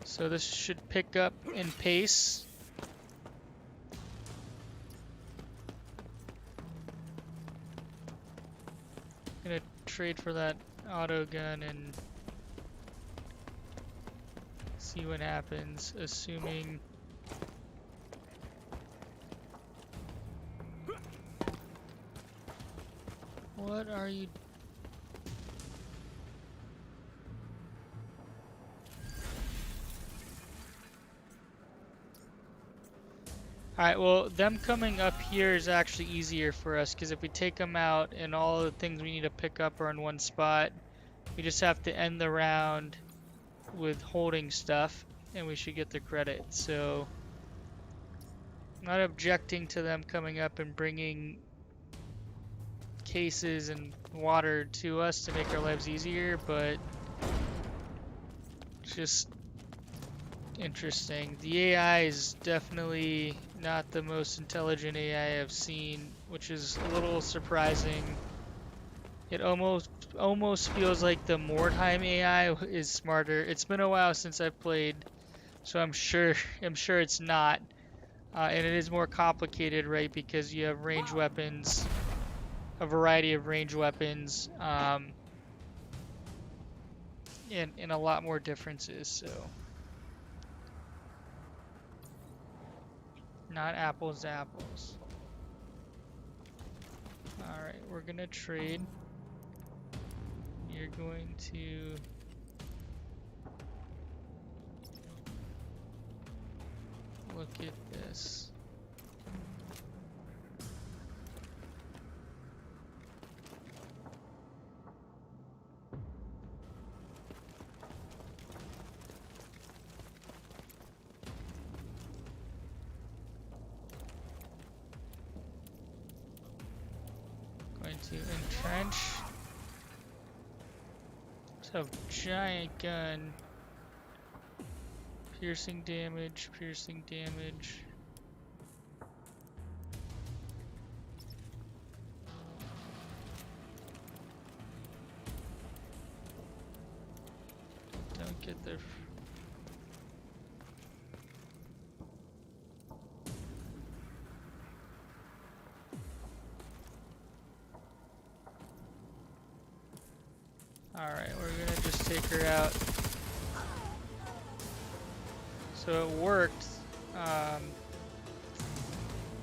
So this should pick up in pace. Gonna trade for that auto gun and see what happens, assuming what are you? Alright, well, them coming up here is actually easier for us, because if we take them out and all the things we need to pick up are in one spot, we just have to end the round with holding stuff, and we should get the credit. So, I'm not objecting to them coming up and bringing cases and water to us to make our lives easier, but just interesting. The AI is definitely not the most intelligent AI I've seen, which is a little surprising. It almost feels like the Mordheim AI is smarter. It's been a while since I've played, so I'm sure it's not. And it is more complicated, right? Because you have ranged weapons, a variety of ranged weapons, and a lot more differences. So, not apples to apples. All right, we're gonna trade. You're going to look at this. Going to entrench. So giant gun. Piercing damage, piercing damage. Don't get there. Alright, we're gonna just take her out. So it worked.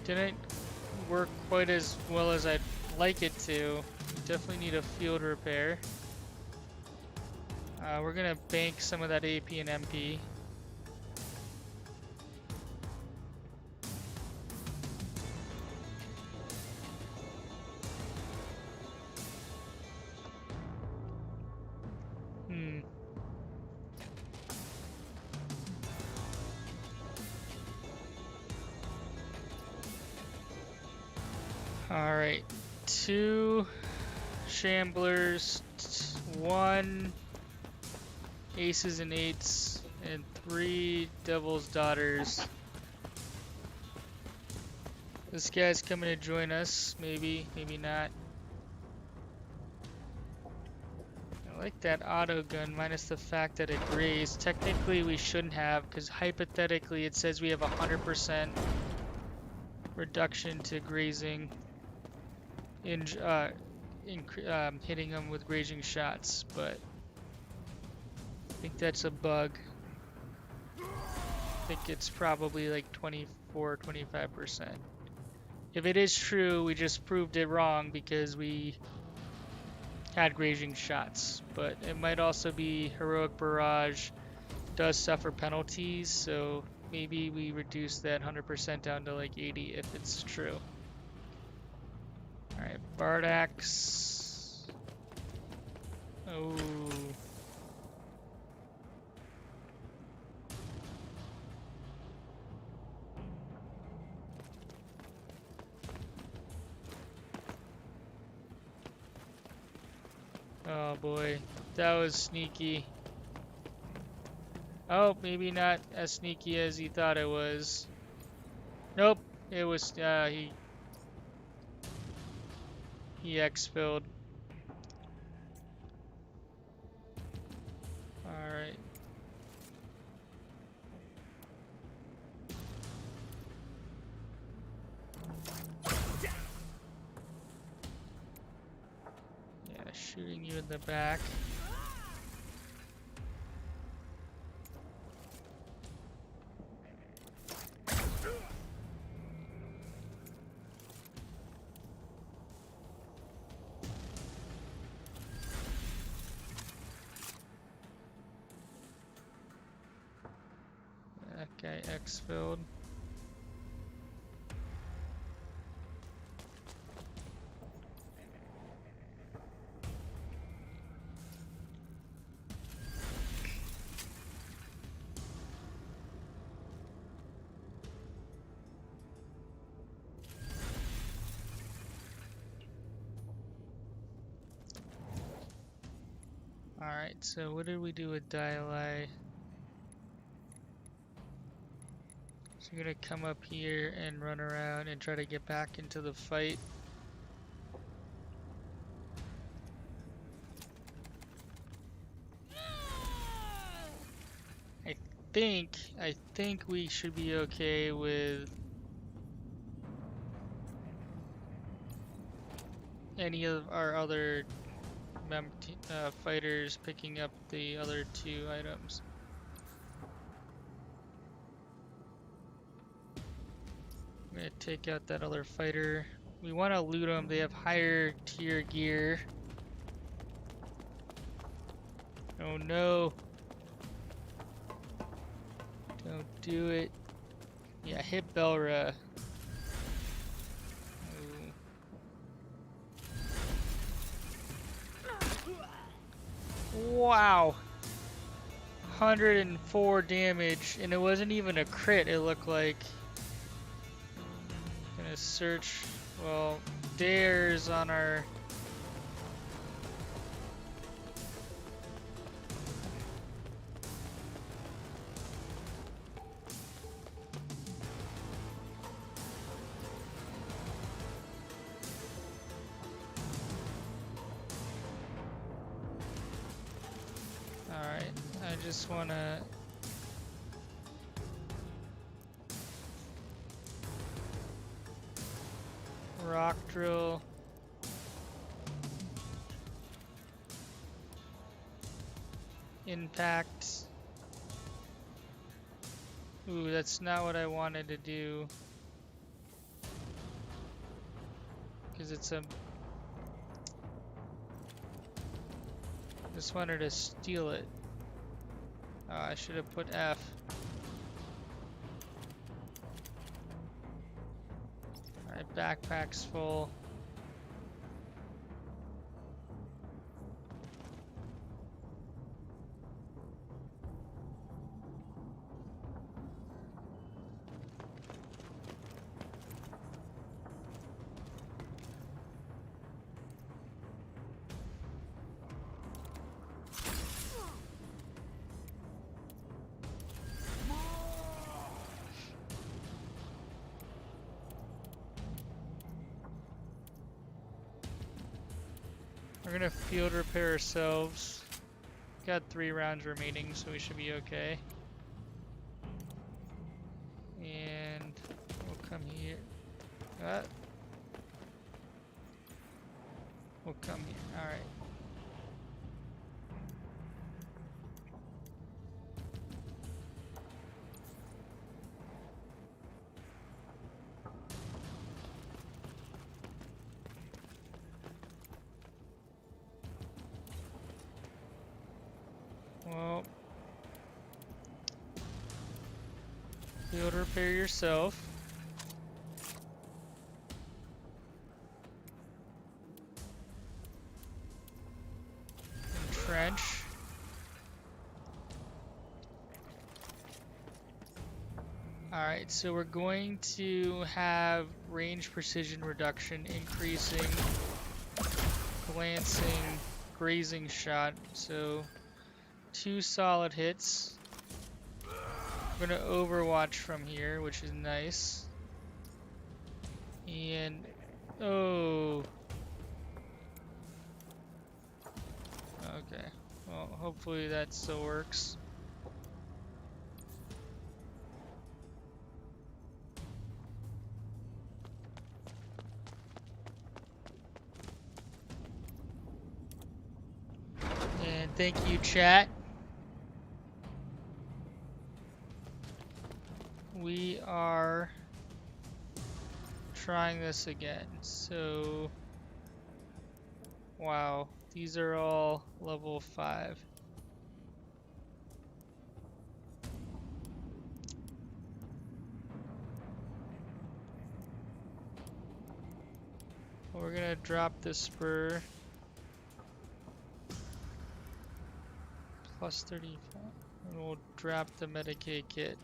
Didn't work quite as well as I'd like it to. We definitely need a field repair. We're gonna bank some of that AP and MP. Alright, 2 Shamblers, 1 Aces and Eights, and 3 Devil's Daughters. This guy's coming to join us, maybe, maybe not. I like that auto gun, minus the fact that it grazed. Technically we shouldn't have, because hypothetically it says we have 100% reduction to grazing in hitting them with grazing shots, but I think that's a bug. I think it's probably like 24-25%. If it is true, we just proved it wrong because we had grazing shots, but it might also be Heroic Barrage does suffer penalties, so maybe we reduce that 100% down to like 80 if it's true. Alright, Bardax. Oh. Oh boy, that was sneaky. Oh, maybe not as sneaky as he thought it was. Nope, it was, he X-filled. Alright. Yeah, shooting you in the back. That guy X-filled. Alright, so what did we do with Diali? So you're gonna come up here and run around and try to get back into the fight. I think we should be okay with any of our other fighters picking up the other 2 items. I'm gonna take out that other fighter. We want to loot them. They have higher tier gear. Oh no. Don't do it. Yeah, hit Belra. Wow. 104 damage, and it wasn't even a crit, it looked like. Gonna search. Well, Dare's on our. Alright, I just wanna. Rock drill. Impact. Ooh, that's not what I wanted to do. Because it's a Just wanted to steal it. Oh, I should have put F. Alright, backpack's full. We're gonna field repair ourselves. Got 3 rounds remaining, so we should be okay. And we'll come here. We'll come here. Alright. Well, field repair yourself. Entrench. Alright, so we're going to have range precision reduction increasing, glancing, grazing shot, so 2 solid hits. I'm gonna overwatch from here, which is nice. And oh, okay. Well, hopefully that still works. And thank you, chat. We are trying this again. So, wow, these are all level 5. We're gonna drop the spur. Plus 35. And we'll drop the Medicaid kit.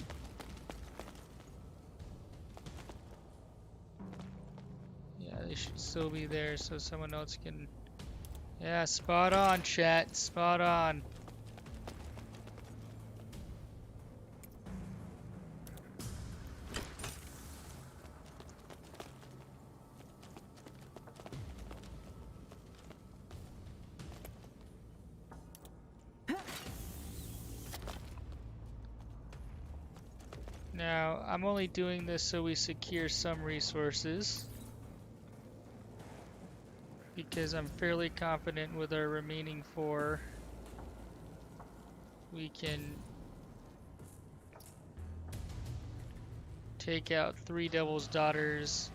Yeah, they should still be there so someone else can... Yeah, spot on, chat. Spot on. Now, I'm only doing this so we secure some resources, because I'm fairly confident with our remaining 4 we can take out 3 Devil's Daughters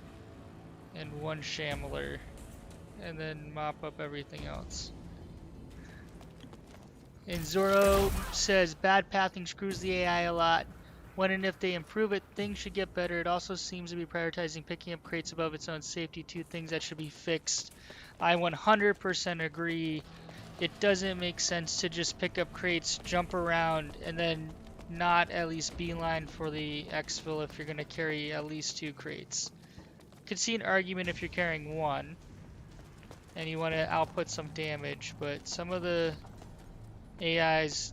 and 1 Shambler, and then mop up everything else. And Zoro says, bad pathing screws the AI a lot. When and if they improve it, things should get better. It also seems to be prioritizing picking up crates above its own safety, 2 things that should be fixed. I 100% agree. It doesn't make sense to just pick up crates, jump around, and then not at least beeline for the exfil if you're going to carry at least 2 crates. Could see an argument if you're carrying 1 and you want to output some damage, but some of the AIs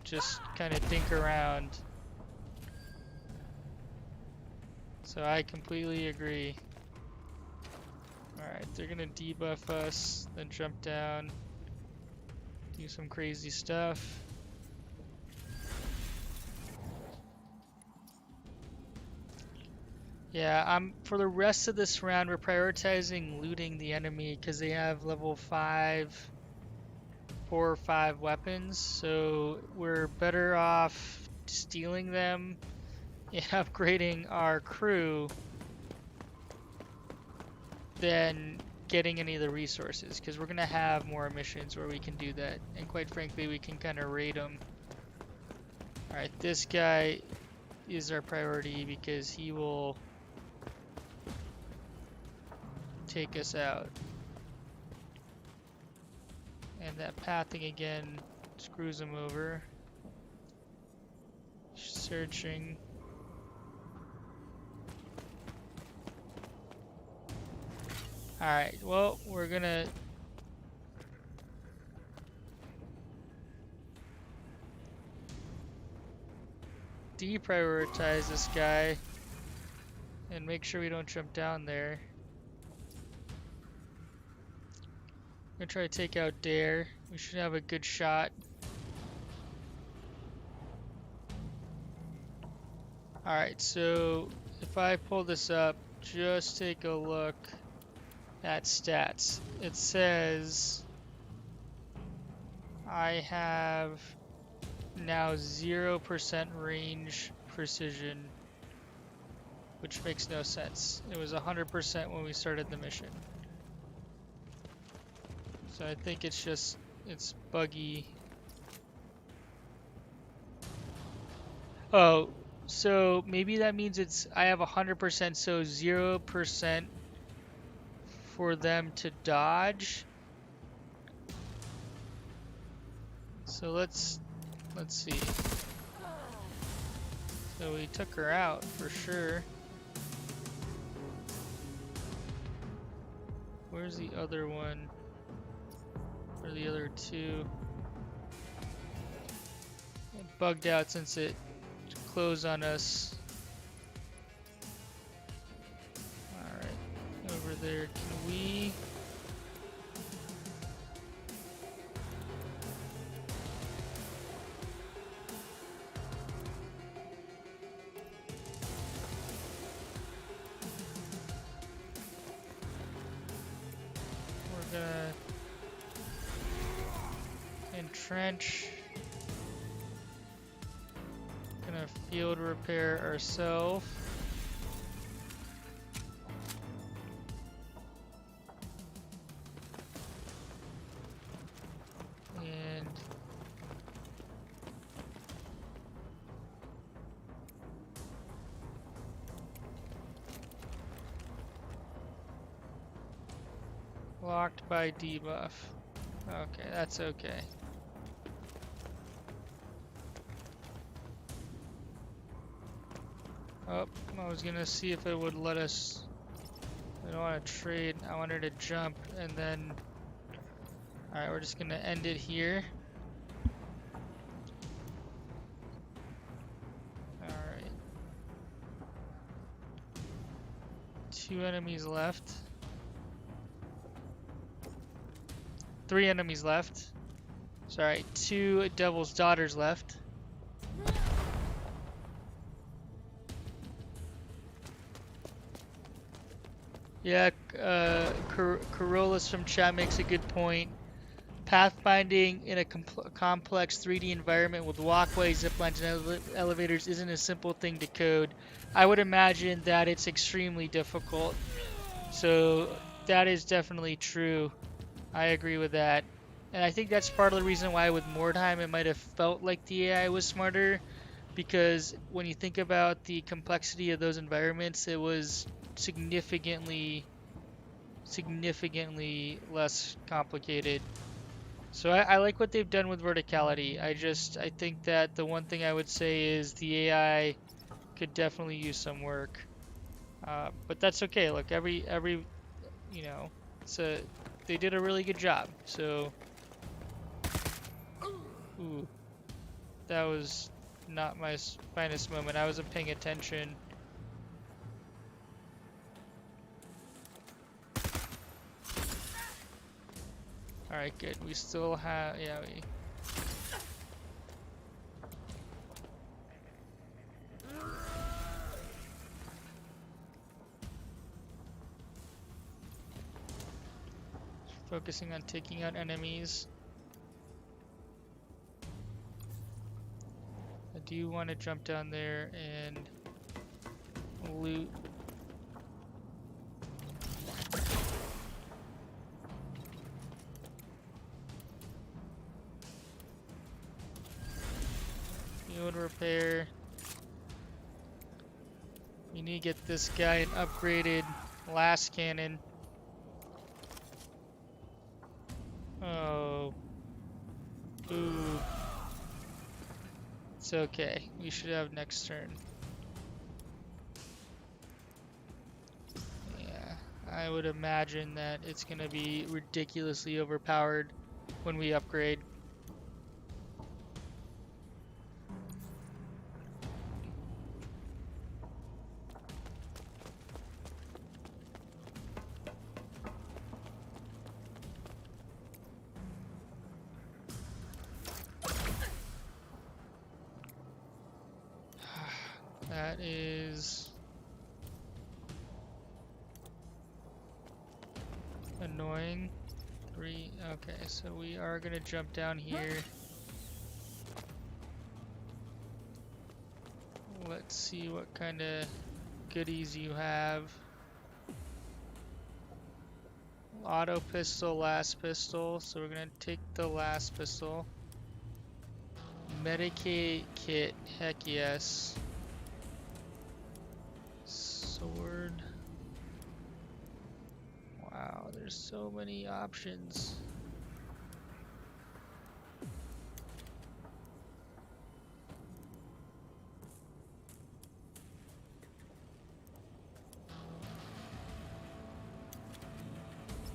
just kind of think around. So I completely agree. Alright, they're gonna debuff us, then jump down, do some crazy stuff. Yeah, for the rest of this round, we're prioritizing looting the enemy because they have level 5, 4 or 5 weapons, so we're better off stealing them and upgrading our crew than getting any of the resources, because we're gonna have more missions where we can do that, and quite frankly we can kind of raid them. Alright, this guy is our priority because he will take us out. And that pathing again screws him over. Searching. Alright, well, we're gonna deprioritize this guy and make sure we don't jump down there. I'm gonna try to take out Dare. We should have a good shot. Alright, so if I pull this up, just take a look at stats. It says I have now 0% range precision, which makes no sense. It was 100% when we started the mission. So I think it's buggy. Oh, so maybe that means I have 100%, so 0% for them to dodge. So let's see. So we took her out for sure. Where's the other one? Or the other two? It bugged out since it closed on us. Alright, over there. Can we? We're gonna entrench. Gonna field repair ourselves. And blocked by debuff. Okay, that's okay. Oh, I was gonna see if it would let us. I don't want to trade. I wanted to jump and then. Alright, we're just gonna end it here. Alright. 2 enemies left. 3 enemies left. Sorry, 2 Devil's Daughters left. Yeah, Carolus from chat makes a good point. Pathfinding in a complex 3D environment with walkways, ziplines, and elevators isn't a simple thing to code. I would imagine that it's extremely difficult. So that is definitely true. I agree with that. And I think that's part of the reason why with Mordheim it might have felt like the AI was smarter. Because when you think about the complexity of those environments, it was significantly less complicated. So I like what they've done with verticality. I think that the one thing I would say is the AI could definitely use some work. But that's okay. Look, every you know, they did a really good job. So, ooh, that was not my finest moment. I wasn't paying attention. Alright, good. We still have, yeah, focusing on taking out enemies. I do want to jump down there and loot. New and repair. We need to get this guy an upgraded last cannon. Oh. Ooh. It's okay. We should have next turn. Yeah. I would imagine that it's going to be ridiculously overpowered when we upgrade. That is annoying. Okay, so we are gonna jump down here. Let's see what kind of goodies you have. Auto pistol, last pistol. So we're gonna take the last pistol. Medicaid kit, heck yes. Sword. Wow, there's so many options.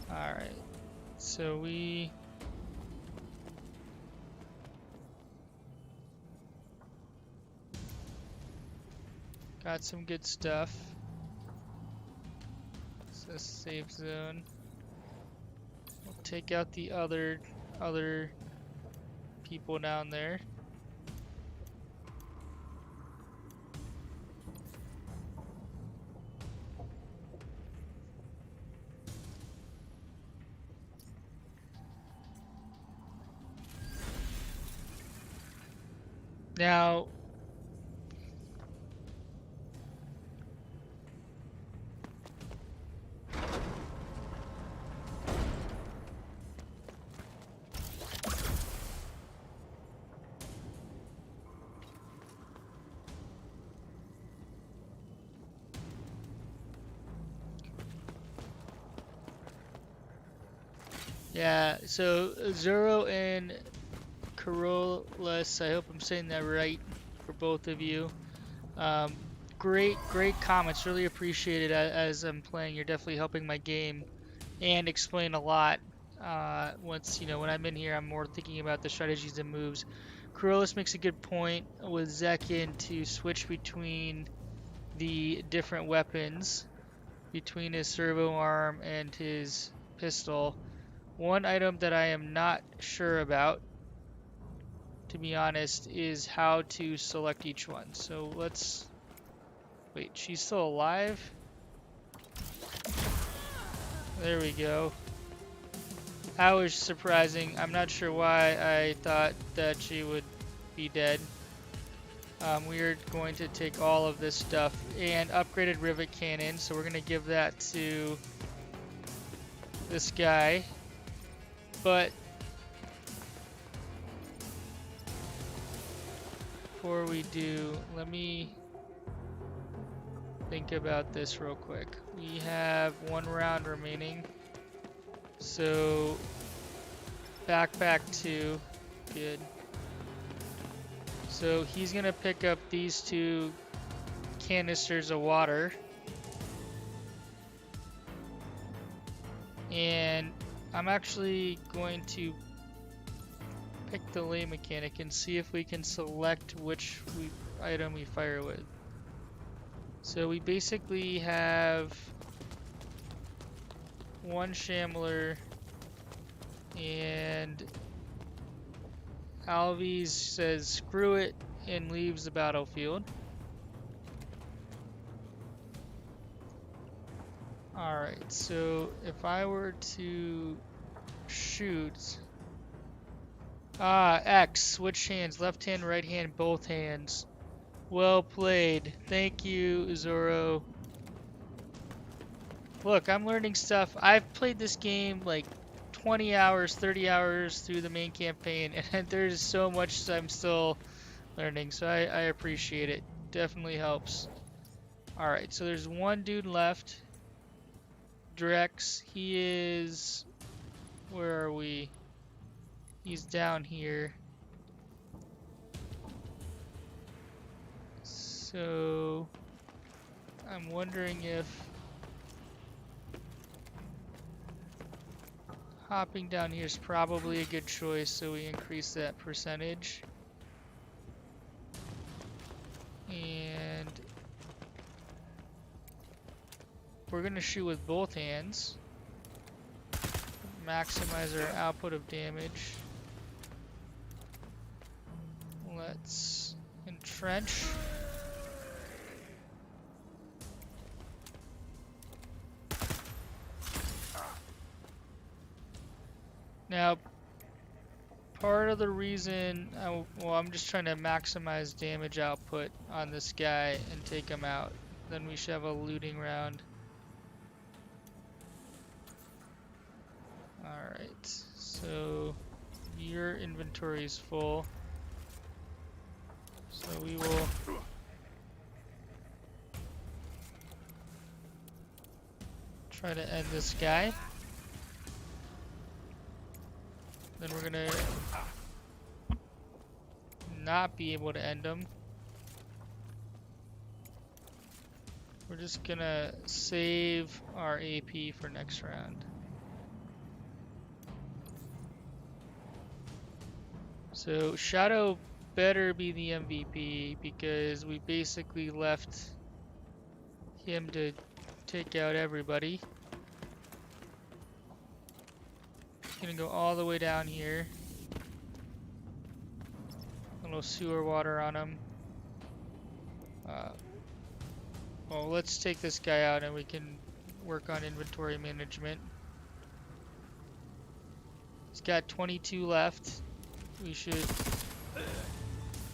Alright, so we got some good stuff. It's a safe zone. We'll take out the other people down there. Now, yeah, so Zoro and Carolus, I hope I'm saying that right for both of you. Great comments, really appreciate it as I'm playing. You're definitely helping my game and explain a lot. Once, when I'm in here, I'm more thinking about the strategies and moves. Carolus makes a good point with Zekin to switch between the different weapons, between his servo arm and his pistol. One item that I am not sure about, to be honest, is how to select each one. So let's... Wait, she's still alive? There we go. That was surprising. I'm not sure why I thought that she would be dead. We're going to take all of this stuff and upgraded rivet cannon. So we're going to give that to this guy. But before we do, let me think about this real quick. We have 1 round remaining. So backpack 2, good. So he's gonna pick up these 2 canisters of water. And I'm actually going to pick the lay mechanic and see if we can select which item we fire with. So we basically have 1 shambler, and Alves says screw it and leaves the battlefield. Alright, so if I were to shoot... X, switch hands, left hand, right hand, both hands. Well played. Thank you, Zoro. Look, I'm learning stuff. I've played this game like 20 hours, 30 hours through the main campaign, and there's so much I'm still learning, so I appreciate it. Definitely helps. Alright, so there's one dude left. Drex, he is... Where are we? He's down here. So... I'm wondering if... Hopping down here is probably a good choice, so we increase that percentage. And... We're gonna shoot with both hands. Maximize our output of damage. Let's entrench. Now, part of the reason, well, I'm just trying to maximize damage output on this guy and take him out. Then we should have a looting round. Alright, so your inventory is full. So we will try to end this guy. Then we're gonna not be able to end him. We're just gonna save our AP for next round. So Shadow better be the MVP because we basically left him to take out everybody. Gonna go all the way down here. A little sewer water on him. Well, let's take this guy out and we can work on inventory management. He's got 22 left. We should...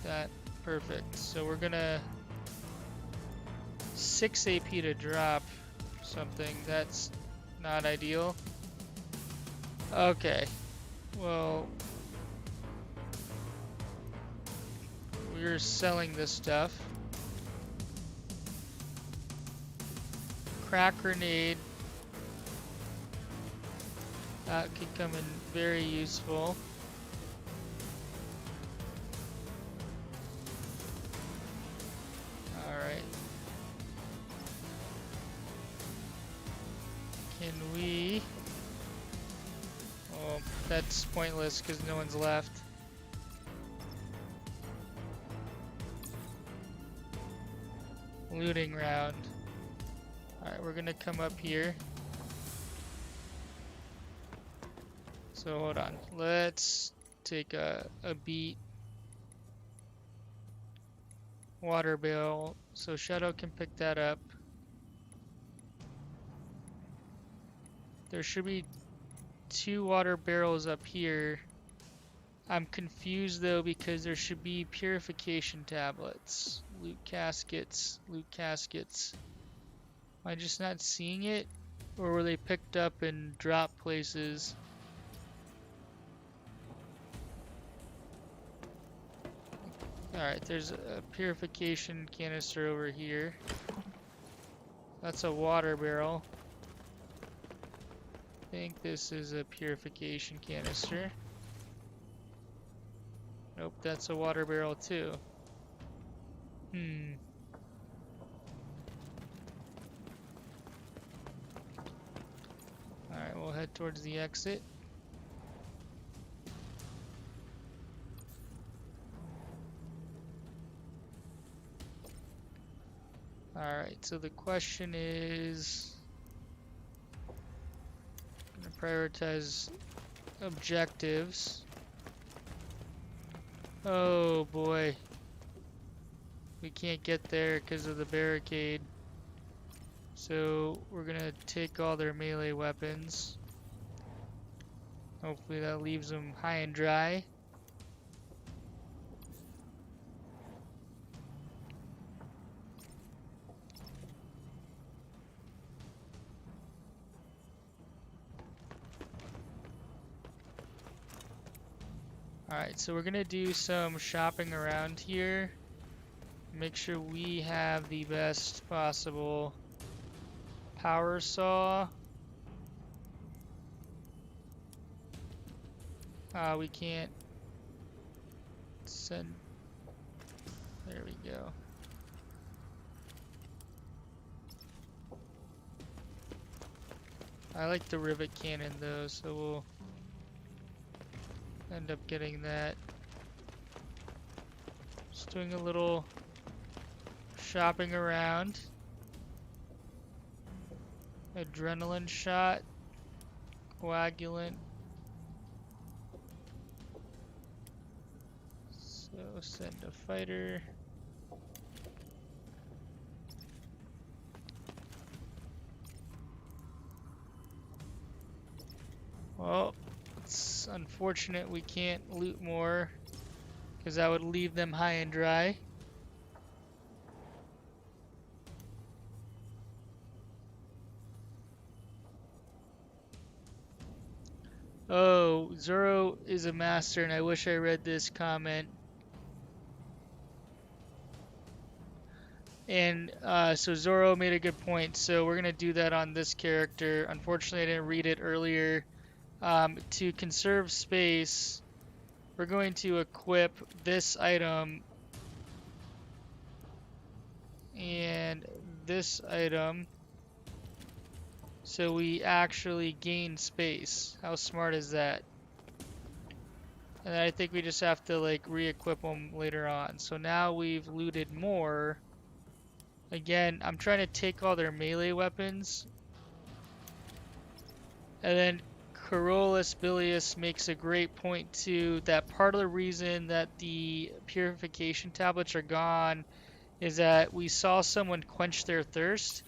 That, perfect. So we're gonna... 6 AP to drop something. That's not ideal. Okay. Well... We're selling this stuff. Crack grenade. That could come in very useful. Alright. Can we... Oh, that's pointless because no one's left. Looting round. Alright, we're gonna come up here. So hold on. Let's take a beat. Water barrel. So Shadow can pick that up. There should be 2 water barrels up here. I'm confused though because there should be purification tablets. Loot caskets. Loot caskets. Am I just not seeing it? Or were they picked up in drop places? Alright, there's a purification canister over here. That's a water barrel. I think this is a purification canister. Nope, that's a water barrel too. Alright, we'll head towards the exit. Alright, so the question is... I'm gonna prioritize objectives. Oh boy. We can't get there because of the barricade. So we're gonna take all their melee weapons. Hopefully that leaves them high and dry. Alright, so we're gonna do some shopping around here. Make sure we have the best possible power saw. We can't send... There we go. I like the rivet cannon though, so we'll end up getting that. Just doing a little shopping around. Adrenaline shot. Coagulant. So send a fighter. Well, it's unfortunate we can't loot more, because that would leave them high and dry. Oh, Zoro is a master, and I wish I read this comment. And so Zoro made a good point, so we're going to do that on this character. Unfortunately, I didn't read it earlier. To conserve space, we're going to equip this item and this item so we actually gain space. How smart is that? And I think we just have to like re-equip them later on. So now we've looted more. Again, I'm trying to take all their melee weapons. And then Carolus Bilius makes a great point too, that part of the reason that the purification tablets are gone is that we saw someone quench their thirst.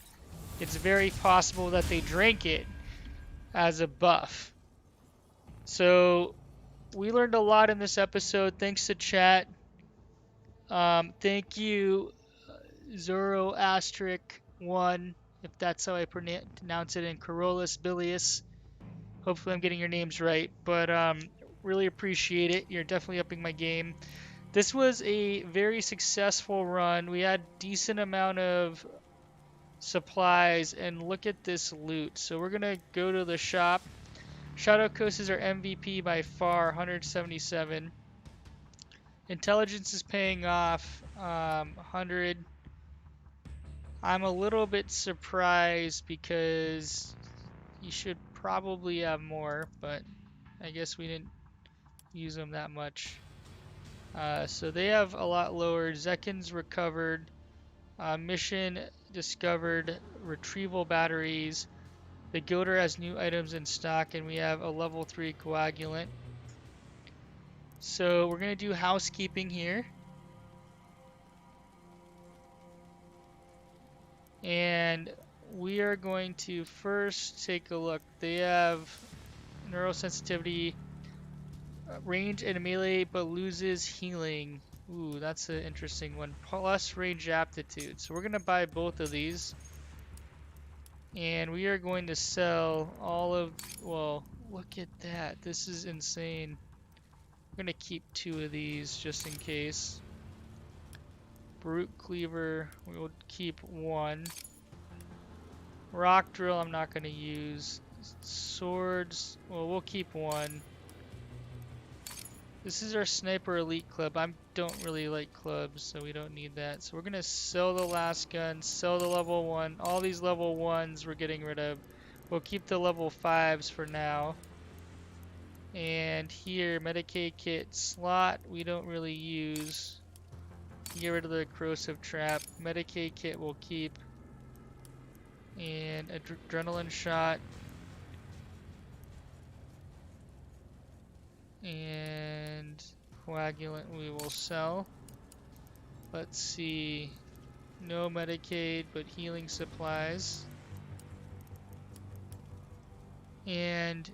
It's very possible that they drank it as a buff. So we learned a lot in this episode. Thanks to chat. Thank you, Zoroastric1, if that's how I pronounce it, and Carolus Bilius. Hopefully I'm getting your names right, but really appreciate it. You're definitely upping my game. This was a very successful run. We had decent amount of supplies, and look at this loot. So we're gonna go to the shop. Shadow Coast is our MVP by far, 177. Intelligence is paying off, 100. I'm a little bit surprised because you should probably have more, but I guess we didn't use them that much. So they have a lot lower. Zekins recovered. Mission discovered retrieval batteries. The Goater has new items in stock, and we have a level 3 coagulant. So we're going to do housekeeping here. And we are going to first take a look. They have neurosensitivity, range and melee, but loses healing. Ooh, that's an interesting one. Plus range aptitude. So we're going to buy both of these. And we are going to sell all of... Well, look at that. This is insane. I'm going to keep 2 of these just in case. Brute Cleaver, we will keep 1. Rock Drill, I'm not going to use. Swords, well, we'll keep 1. This is our Sniper Elite Club. I don't really like clubs, so we don't need that. So we're going to sell the last gun, sell the level 1. All these level 1s we're getting rid of. We'll keep the level 5s for now. And here, Medicaid Kit slot, we don't really use. Get rid of the Corrosive Trap. Medicaid Kit we'll keep. And Adrenaline Shot. And Coagulant we will sell. Let's see. No Medicaid, but healing supplies. And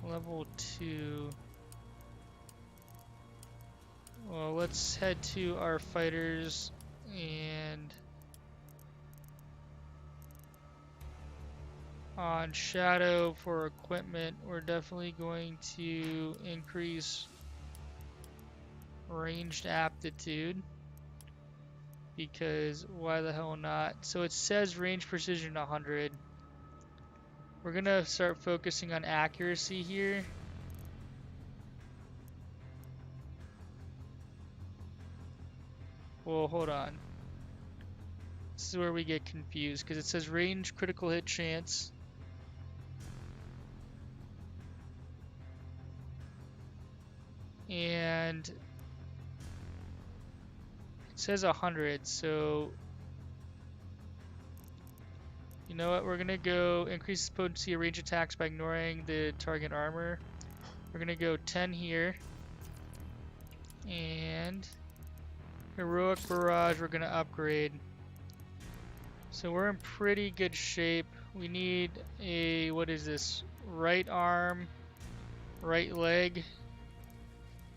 level 2. Well, let's head to our fighters and On shadow for equipment, we're definitely going to increase ranged aptitude, because why the hell not? So it says range precision 100. We're gonna start focusing on accuracy here. Well, hold on. This is where we get confused, because it says range critical hit chance. And it says 100, so you know what? We're gonna go increase the potency of range attacks by ignoring the target armor. We're gonna go 10 here. And heroic barrage we're gonna upgrade. So we're in pretty good shape. We need a, what is this? Right arm, right leg.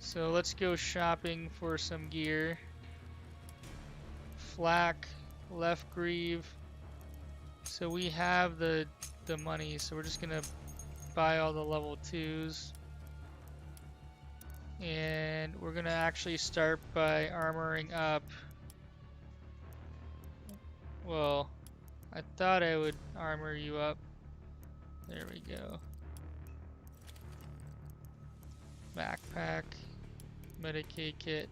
So let's go shopping for some gear. Flak, left greave. So we have the money, so we're just gonna buy all the level 2s. And we're gonna actually start by armoring up. Well, I thought I would armor you up. There we go. Backpack, Medicaid kit,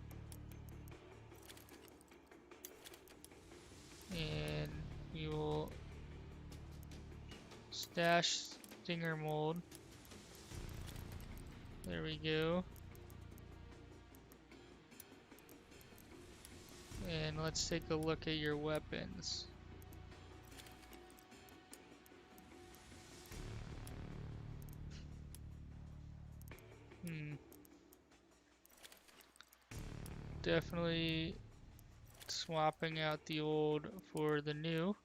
and we will stash stinger mold. There we go. And let's take a look at your weapons. Definitely swapping out the old for the new.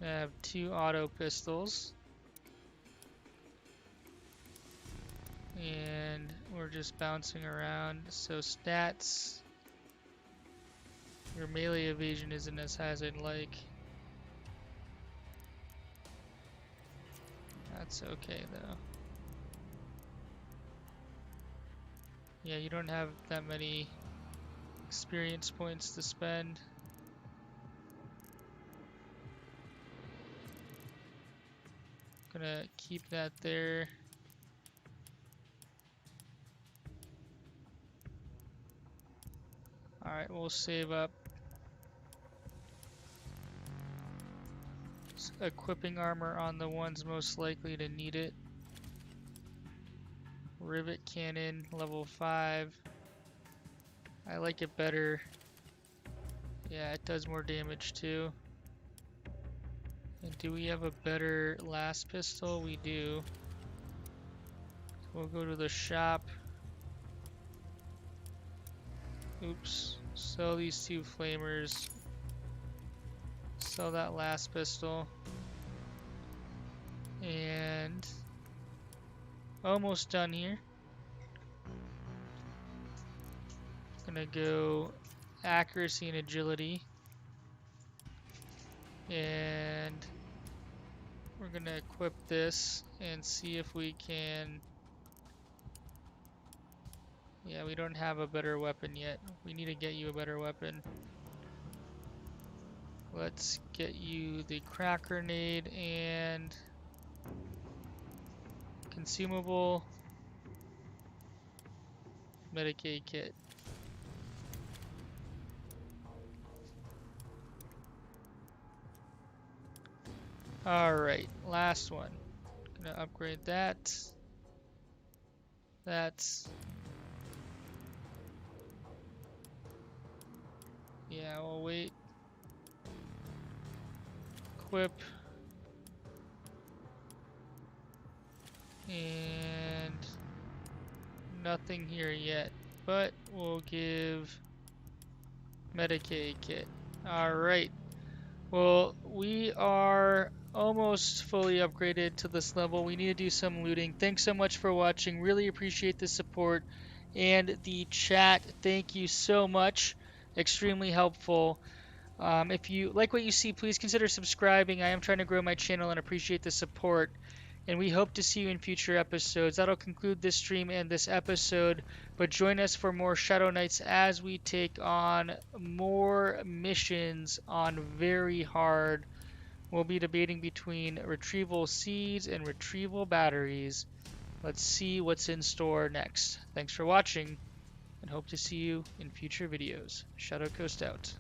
I have 2 auto pistols. And we're just bouncing around. So stats. Your melee evasion isn't as high as I'd like. That's okay though. Yeah, you don't have that many experience points to spend. Gonna keep that there. Alright, we'll save up. Equipping armor on the ones most likely to need it. Rivet cannon, level 5. I like it better. Yeah, it does more damage too. And do we have a better last pistol? We do. So we'll go to the shop. Oops. Sell these 2 flamers. Sell that last pistol. And almost done here. Gonna go accuracy and agility. And we're gonna equip this and see if we can. Yeah, we don't have a better weapon yet. We need to get you a better weapon. Let's get you the crack grenade and consumable Medicaid kit. Alright, last one. Gonna upgrade that. That's. Yeah, we'll wait. Equip. And nothing here yet, but we'll give Medicaid kit. Alright. Well, we are almost fully upgraded to this level. We need to do some looting. Thanks so much for watching. Really appreciate the support and the chat. Thank you so much. Extremely helpful. If you like what you see, please consider subscribing. I am trying to grow my channel and appreciate the support. And we hope to see you in future episodes. That'll conclude this stream and this episode. But join us for more Shadow Knights as we take on more missions on very hard. We'll be debating between retrieval seeds and retrieval batteries. Let's see what's in store next. Thanks for watching and hope to see you in future videos. Shadow Coast out.